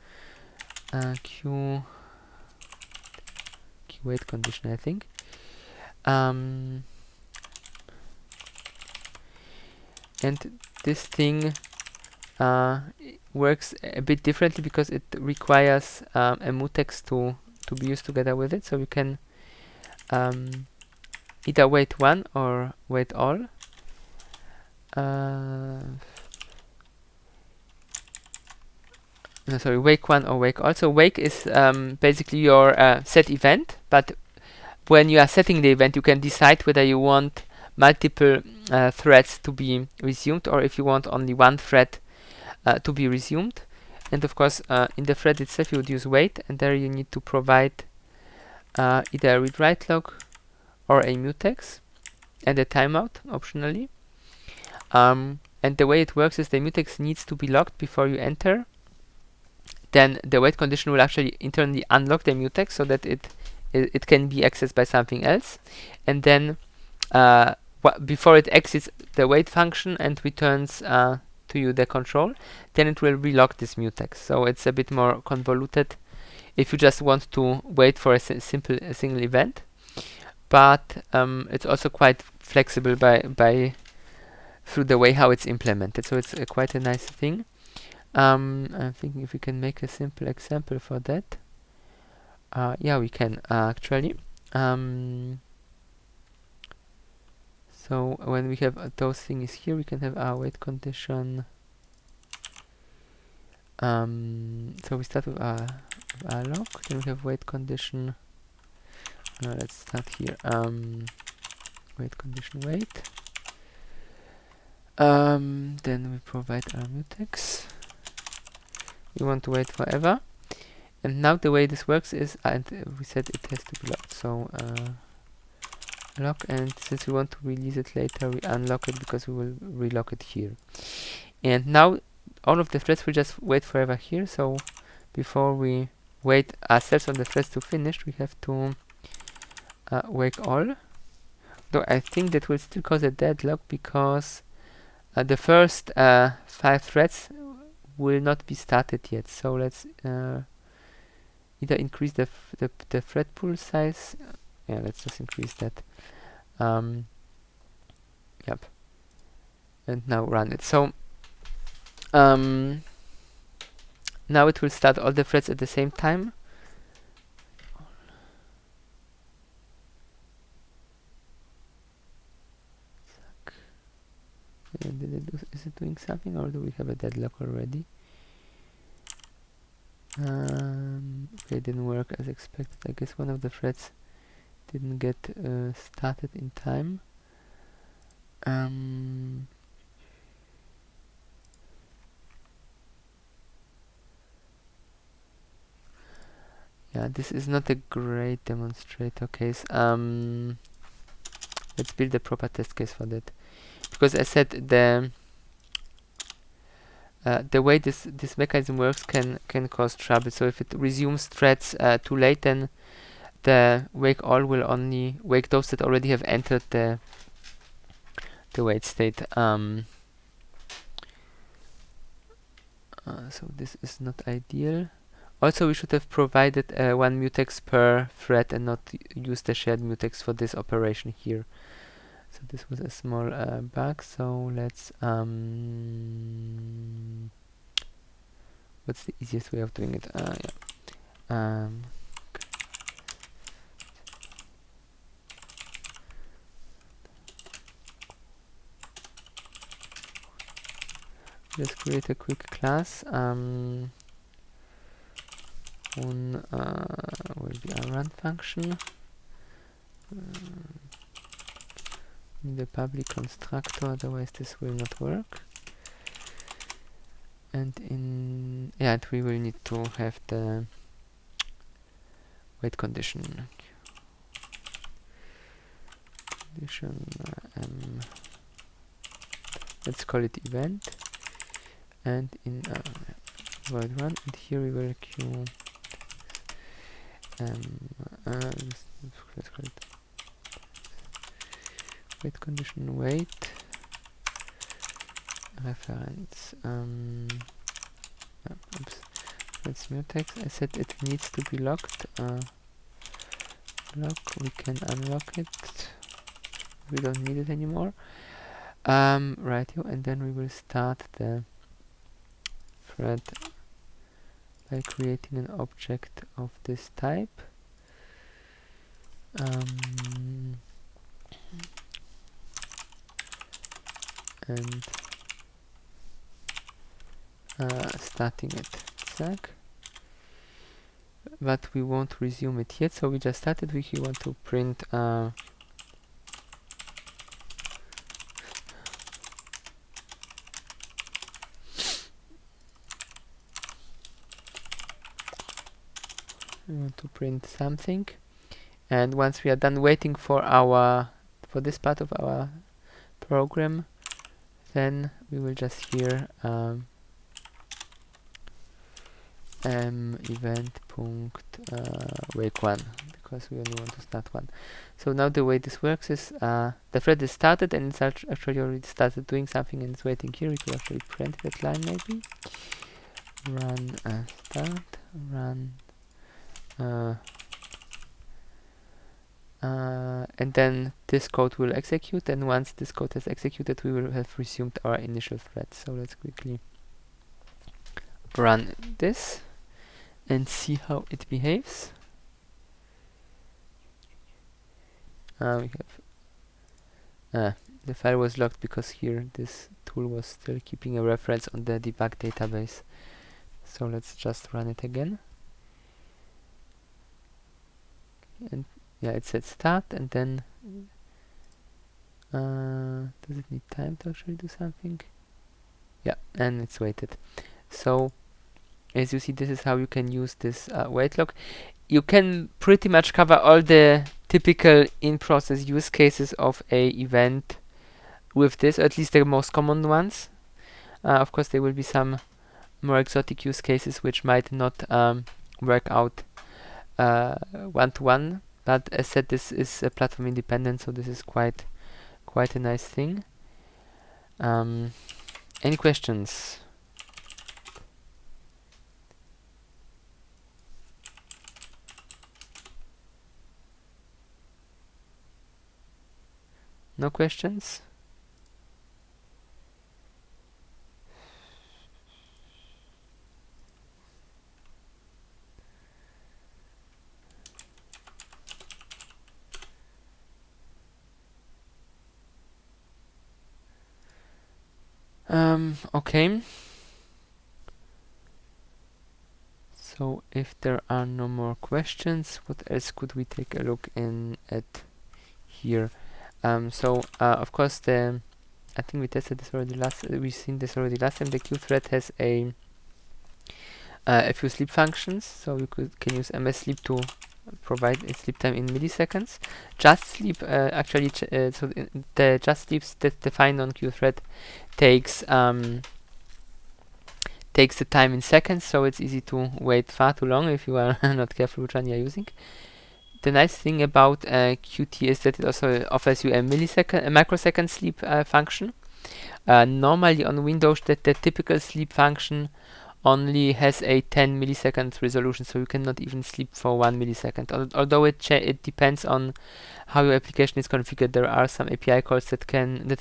Speaker 1: Wait condition, I think. And this thing works a bit differently because it requires a mutex to be used together with it. So you can either wait one or wait all. No, sorry, wake one or wake all. So wake is basically your set event, but when you are setting the event, you can decide whether you want multiple threads to be resumed or if you want only one thread to be resumed. And of course, in the thread itself, you would use wait, and there you need to provide either a read-write log or a mutex and a timeout optionally. And the way it works is the mutex needs to be locked before you enter. Then the wait condition will actually internally unlock the mutex so that it can be accessed by something else. And then before it exits the wait function and returns to you the control, then it will relock this mutex. So it's a bit more convoluted if you just want to wait for a single event. But it's also quite flexible through the way how it's implemented. So it's quite a nice thing. I'm thinking if we can make a simple example for that. Yeah, we can actually. So when we have those things here, we can have our wait condition. So we start with our lock, then we have wait condition. Let's start here. Wait condition wait. Then we provide our mutex. We want to wait forever. And now the way this works is, and we said it has to be locked. So lock, and since we want to release it later, we unlock it because we will relock it here. And now all of the threads will just wait forever here. So before we wait ourselves on the threads to finish, we have to wake all. Though I think that will still cause a deadlock because the first 5 threads will not be started yet. So let's either increase the thread pool size. Yeah, let's just increase that. Yep. And now run it. So now it will start all the threads at the same time. Is it doing something, or do we have a deadlock already? Okay, it didn't work as expected. I guess one of the threads didn't get started in time. Yeah, this is not a great demonstrator case. Let's build a proper test case for that, because I said the way this mechanism works can cause trouble. So if it resumes threads too late, then the wake all will only wake those that already have entered the wait state. So this is not ideal. Also, we should have provided one mutex per thread and not use the shared mutex for this operation here. So this was a small bug. So let's what's the easiest way of doing it? Yeah. Let's create a quick class. Will be a run function. Need a public constructor, otherwise this will not work. And we will need to have the wait condition. Let's call it event, and in void run, and here we will queue. Let's call it wait condition wait reference. Oops. That's mutex. I said it needs to be locked. Lock. We can unlock it. We don't need it anymore. Right here, and then we will start the thread by creating an object of this type. And starting it. Zack. But we won't resume it yet, so we just started. We want to print something, and once we are done waiting for this part of our program, then we will just here event punct wake one, because we only want to start one. So now the way this works is the thread is started, and it's actually already started doing something, and it's waiting here. We could actually print that line maybe. Run start, run, and then this code will execute, and once this code has executed, we will have resumed our initial thread. So let's quickly run this and see how it behaves. We have the file was locked because here this tool was still keeping a reference on the debug database. So let's just run it again. And yeah, it said start, and then does it need time to actually do something? Yeah, and it's waited. So as you see, this is how you can use this wait log. You can pretty much cover all the typical in-process use cases of a event with this, or at least the most common ones. Of course, there will be some more exotic use cases which might not work out one-to-one, but as said, this is platform independent, so this is quite a nice thing. Any questions? No questions? Okay. So if there are no more questions, what else could we take a look in at here? Of course, I think we tested this already we've seen this already last time. The Qthread has a few sleep functions, so you can use MS Sleep to provide a sleep time in milliseconds. Just Sleep the Just Sleeps that's defined on Qthread takes the time in seconds, so it's easy to wait far too long if you are not careful which one you are using. The nice thing about Qt is that it also offers you a microsecond sleep function. Normally on Windows, the typical sleep function only has a 10 milliseconds resolution, so you cannot even sleep for 1 millisecond. Although it depends on how your application is configured. There are some API calls that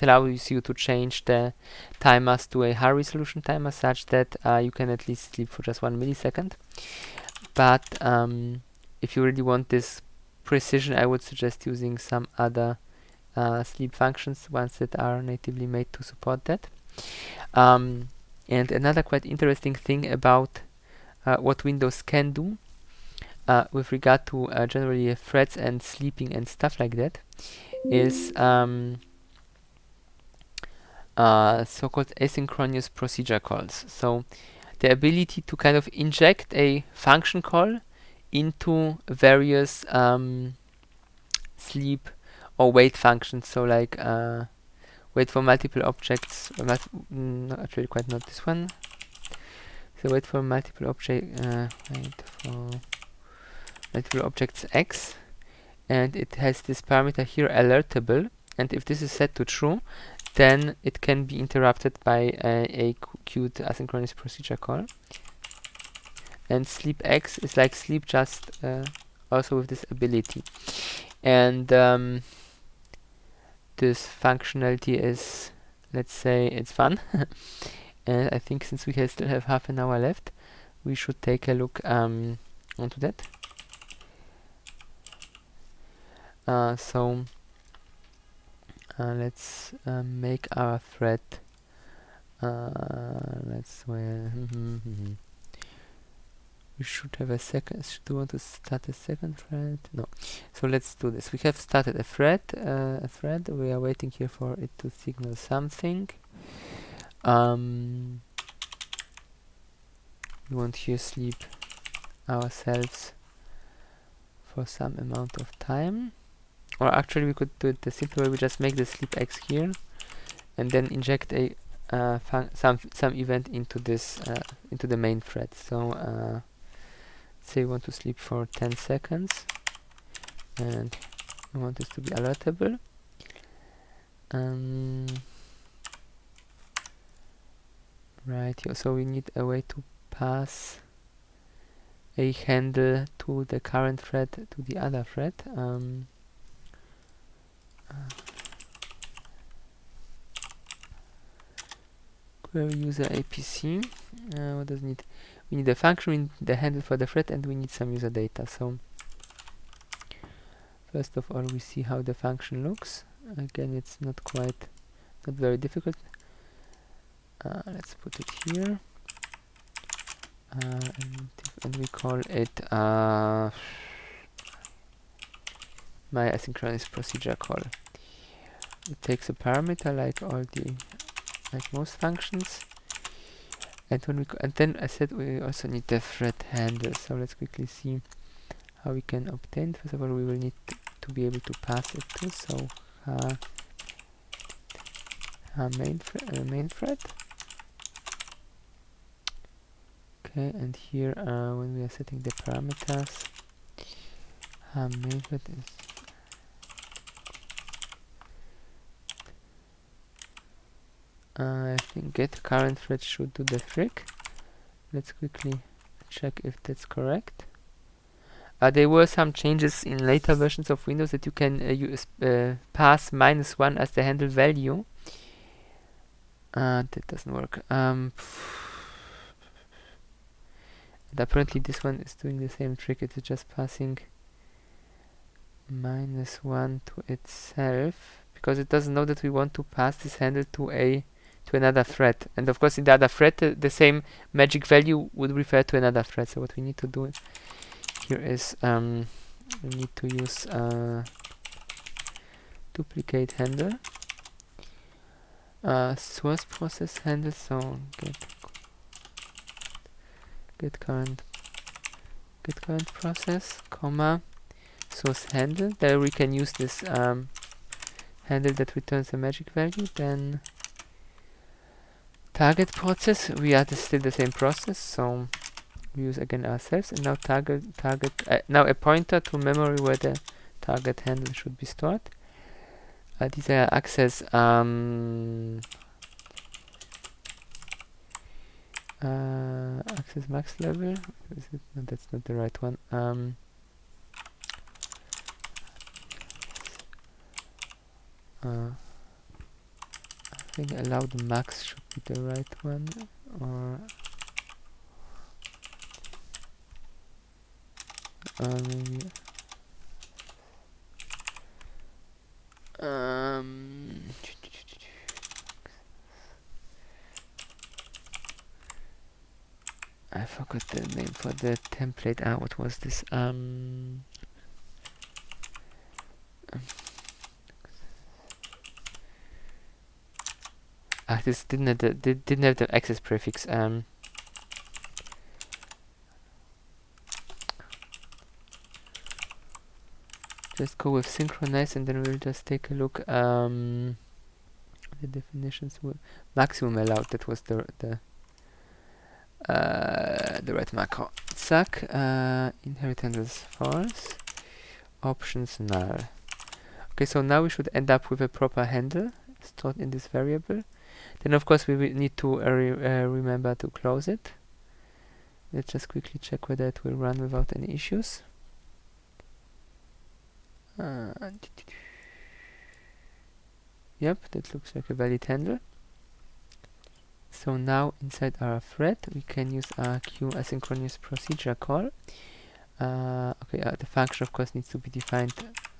Speaker 1: allows you to change the timers to a high resolution timer, such that you can at least sleep for just 1 millisecond. But if you really want this precision, I would suggest using some other sleep functions, ones that are natively made to support that. And another quite interesting thing about what Windows can do with regard to generally threads and sleeping and stuff like that is so-called asynchronous procedure calls. So the ability to kind of inject a function call into various sleep or wait functions. So like wait for multiple objects. Actually, quite not this one. So wait for multiple objects x, and it has this parameter here alertable. And if this is set to true, then it can be interrupted by a cute asynchronous procedure call. And sleep x is like sleep just also with this ability. And this functionality is, let's say, it's fun. And I think since we still have half an hour left, we should take a look onto that. Let's make our thread. We should have a second. Do you want to start a second thread? No. So let's do this. We have started a thread. We are waiting here for it to signal something. We want here sleep ourselves for some amount of time. Or actually, we could do it the simple way. We just make the sleep x here, and then inject a some event into this into the main thread. So say we want to sleep for 10 seconds, and we want this to be alertable. Right here, so we need a way to pass a handle to the current thread to the other thread. Query user APC. what does it need? We need a function, we need the handle for the thread, and we need some user data. So first of all, we see how the function looks. Again, it's not very difficult. Let's put it here, and we call it my asynchronous procedure call. It takes a parameter like most functions, and then I said we also need the thread handle. So let's quickly see how we can obtain. First of all, we will need to be able to pass it to. So main thread. Okay, and here when we are setting the parameters, main thread is I think get current thread should do the trick. Let's quickly check if that's correct. There were some changes in later versions of Windows that you can pass -1 as the handle value. That doesn't work. And apparently this one is doing the same trick. It's just passing -1 to itself, because it doesn't know that we want to pass this handle to another thread. And of course in the other thread the same magic value would refer to another thread. So what we need to do here is we need to use duplicate handle, source process handle. So get current process, comma, source handle. There we can use this handle that returns a magic value. Then target process, we are still the same process, so we use again ourselves, and now now a pointer to memory where the target handle should be stored. These are access access max level. Is it? No, that's not the right one. I think allowed max should be the right one, or maybe I forgot the name for the template. What was this? This didn't have the access prefix. Just go with synchronize, and then we'll just take a look. The definitions were maximum allowed. That was the right macro. Zack, inheritance false, options null. Okay, so now we should end up with a proper handle stored in this variable. Then of course we will need to remember to close it. Let's just quickly check whether it will run without any issues. Yep, that looks like a valid handle. So now inside our thread we can use our queue asynchronous procedure call. The function of course needs to be defined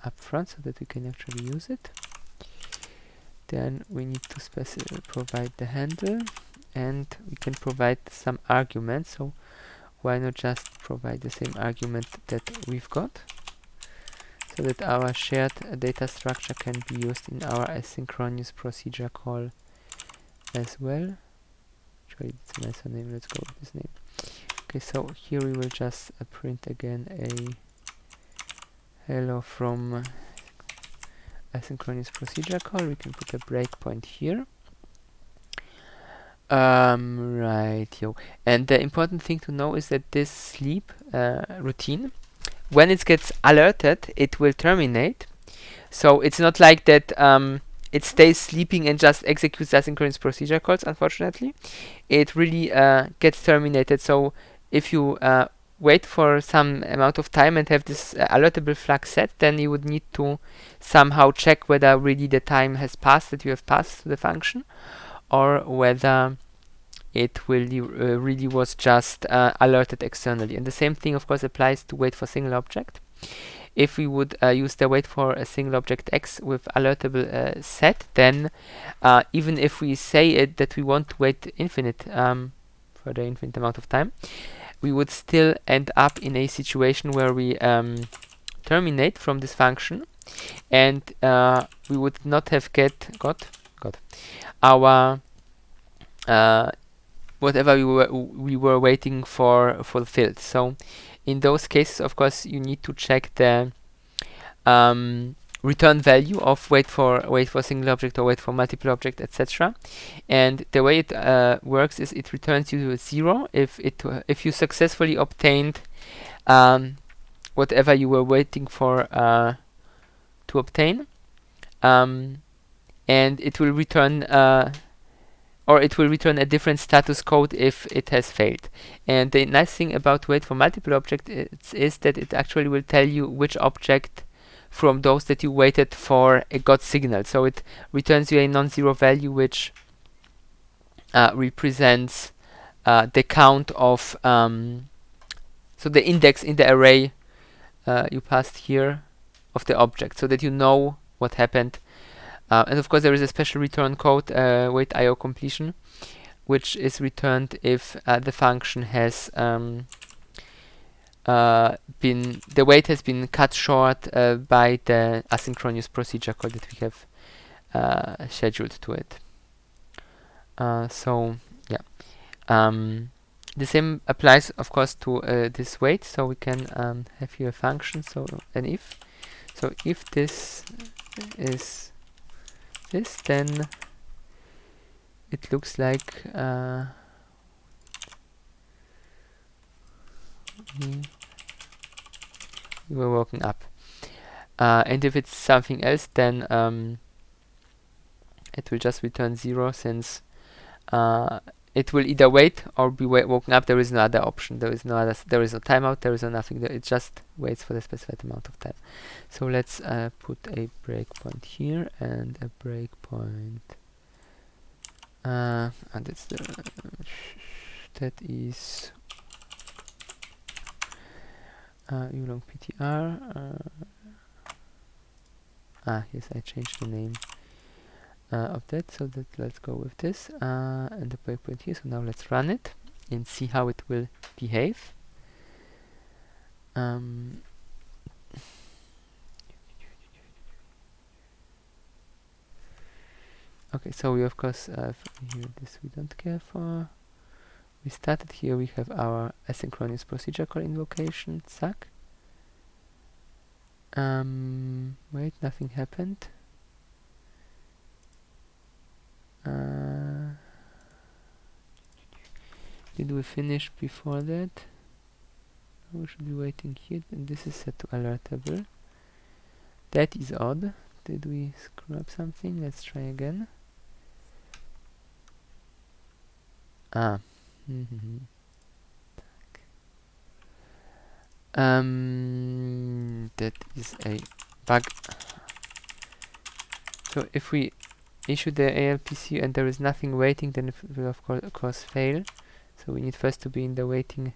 Speaker 1: up front so that we can actually use it. Then we need to provide the handle, and we can provide some arguments. So why not just provide the same argument that we've got, so that our shared data structure can be used in our asynchronous procedure call as well. Actually, it's a nicer name. Let's go with this name. Okay, so here we will just print again a hello from asynchronous procedure call. We can put a breakpoint here. Right, and the important thing to know is that this sleep routine, when it gets alerted, it will terminate. So it's not like that it stays sleeping and just executes asynchronous procedure calls. Unfortunately, it really gets terminated. So if you wait for some amount of time and have this alertable flag set, then you would need to somehow check whether really the time has passed that you have passed to the function, or whether it really was just alerted externally. And the same thing, of course, applies to wait for single object. If we would use the wait for a single object x with alertable set, then even if we say it that we want to wait infinite for the infinite amount of time, we would still end up in a situation where we terminate from this function, and we would not have got our whatever we were waiting for fulfilled. So in those cases, of course, you need to check the return value of wait for single object or wait for multiple object, etc. And the way it works is it returns you 0 if you successfully obtained whatever you were waiting for to obtain, and it will return a different status code if it has failed. And the nice thing about wait for multiple objects is that it actually will tell you which object from those that you waited for got signal. So it returns you a non-zero value, which represents the count of so the index in the array you passed here of the object, so that you know what happened. And of course there is a special return code, wait IO completion, which is returned if the function has the wait has been cut short by the asynchronous procedure call that we have scheduled to it. So yeah, the same applies, of course, to this wait. So we can have here a function, so an if. So if this is this, then it looks like we were woken up. And if it's something else, then it will just return 0, since it will either wait or be woken up. There is no other option. There is no timeout. There is no nothing. It just waits for the specified amount of time. So let's put a breakpoint here and a breakpoint. And it's that is ulong ptr. Yes, I changed the name of that, so that let's go with this and the breakpoint here. So now let's run it and see how it will behave. Okay, so we of course have here this we don't care for. We started here, we have our asynchronous procedure call invocation, suck. Wait, nothing happened. Did we finish before that? We should be waiting here, and this is set to alertable. That is odd. Did we screw up something? Let's try again. That is a bug. So if we issue the ALPC and there is nothing waiting, then it will of course fail. So we need first to be in the waiting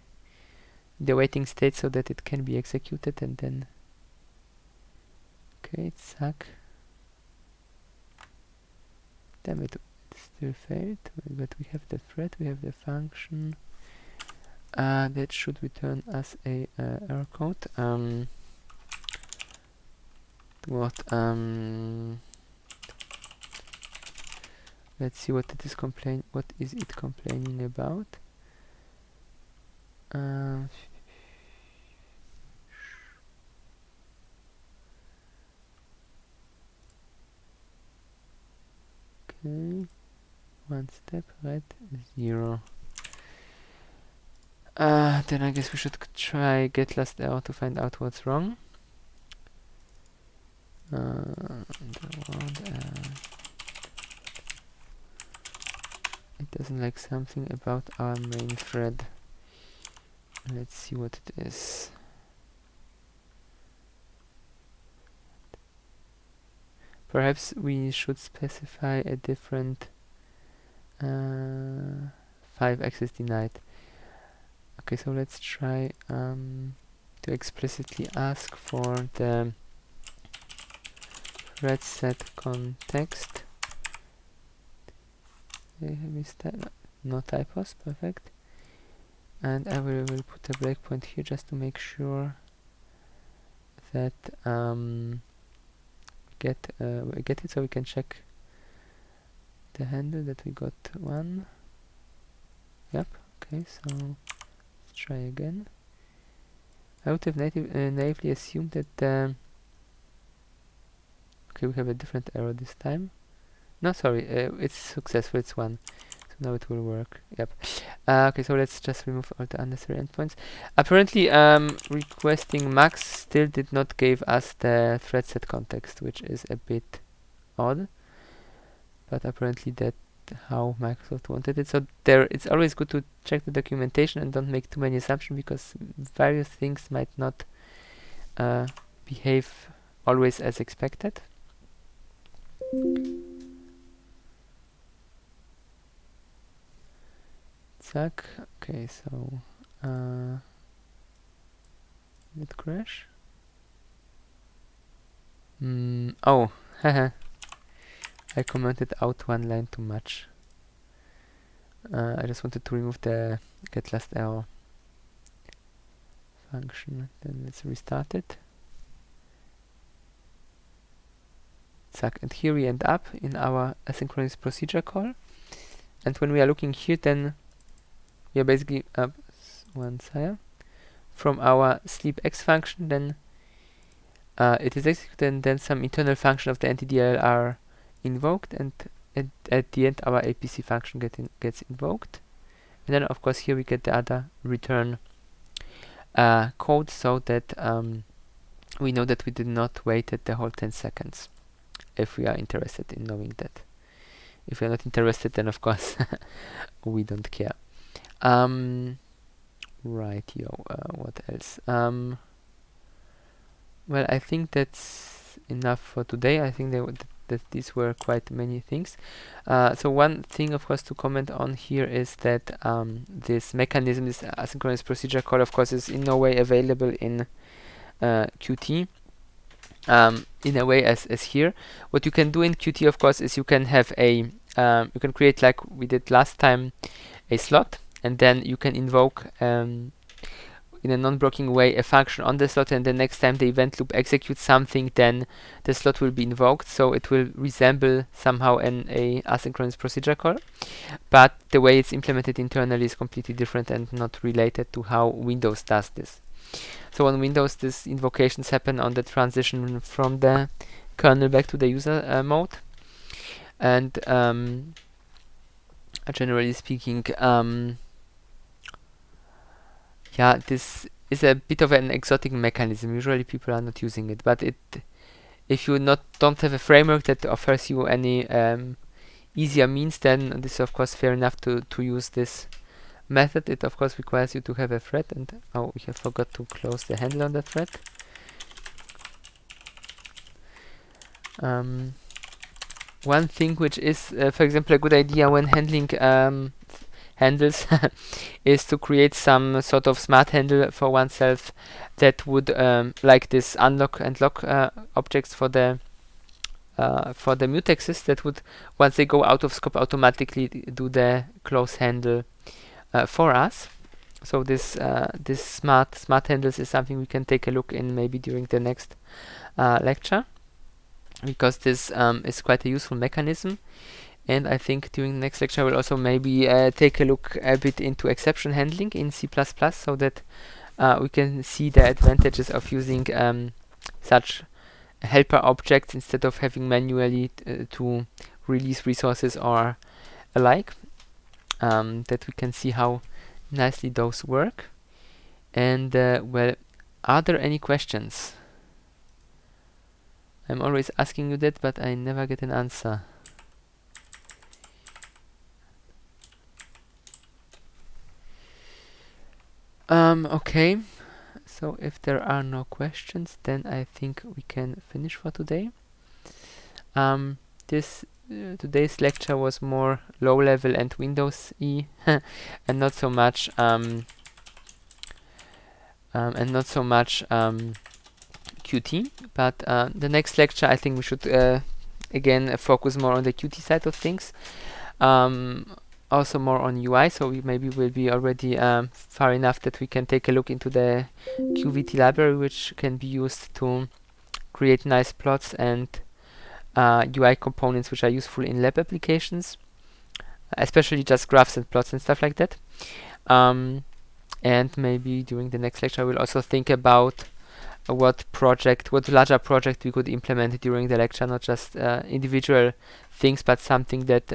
Speaker 1: state so that it can be executed, and then okay, it suck. Damn it, it still failed. But we have the thread, we have the function that should return us a error code. Let's see what it is what is it complaining about. Okay, one step right, 0. Then I guess we should try get last error to find out what's wrong. It doesn't like something about our main thread. Let's see what it is. Perhaps we should specify a different 5 access denied. Okay, so let's try to explicitly ask for the thread set context. No typos, perfect. And I will put a breakpoint here just to make sure that get it, so we can check the handle that we got one. Yep. Okay, so let's try again. I would have naively assumed that okay, we have a different error this time. No, sorry, it's successful, it's 1. So now it will work. Yep. Okay, so let's just remove all the unnecessary endpoints. Apparently, requesting max still did not give us the thread set context, which is a bit odd. But apparently that's how Microsoft wanted it. So it's always good to check the documentation and don't make too many assumptions, because various things might not behave always as expected. Zack. Okay, so did it crash? Oh, haha. I commented out one line too much. I just wanted to remove the get last error function. Then let's restart it. Zack. And here we end up in our asynchronous procedure call. And when we are looking here, then we are basically once higher from our sleepx function. Then it is executed, and then some internal function of the NTDLL are invoked, and at the end our APC function gets invoked. And then of course here we get the other return code, so that we know that we did not wait the whole 10 seconds, if we are interested in knowing that. If we are not interested, then of course we don't care. Right, what else? Well, I think that's enough for today. I think that these were quite many things. So one thing, of course, to comment on here is that this mechanism, this asynchronous procedure call, of course, is in no way available in Qt. In a way as here. What you can do in Qt, of course, is you can have a you can create, like we did last time, a slot, and then you can invoke in a non-blocking way a function on the slot, and the next time the event loop executes something, then the slot will be invoked, so it will resemble somehow a asynchronous procedure call. But the way it's implemented internally is completely different and not related to how Windows does this. So on Windows, these invocations happen on the transition from the kernel back to the user mode. And generally speaking, yeah, this is a bit of an exotic mechanism. Usually people are not using it, but if you don't have a framework that offers you any easier means, then this is of course fair enough to use this method. It of course requires you to have a thread, and oh, we have forgot to close the handle on the thread. One thing which is, for example, a good idea when handling handles is to create some sort of smart handle for oneself that would, like this unlock and lock objects for the mutexes, that would, once they go out of scope, automatically do the close handle for us. So this smart handles is something we can take a look in maybe during the next lecture, because this is quite a useful mechanism. And I think during the next lecture I will also maybe take a look a bit into exception handling in C++, so that we can see the advantages of using such helper objects instead of having manually to release resources or alike. That we can see how nicely those work. And well, are there any questions? I'm always asking you that, but I never get an answer. Okay, so if there are no questions, then I think we can finish for today. This today's lecture was more low level and Windows E and not so much Qt. But the next lecture, I think we should again focus more on the Qt side of things. Also more on UI, so we maybe will be already far enough that we can take a look into the QVT library, which can be used to create nice plots and UI components which are useful in lab applications, especially just graphs and plots and stuff like that. And maybe during the next lecture, I will also think about what larger project we could implement during the lecture, not just individual things, but something that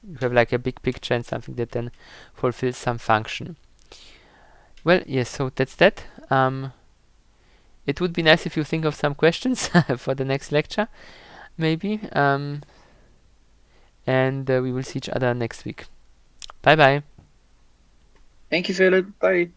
Speaker 1: you have like a big picture and something that then fulfills some function. Well, yes, so that's that. It would be nice if you think of some questions for the next lecture, maybe. And we will see each other next week. Bye bye.
Speaker 2: Thank you, Philip. Bye.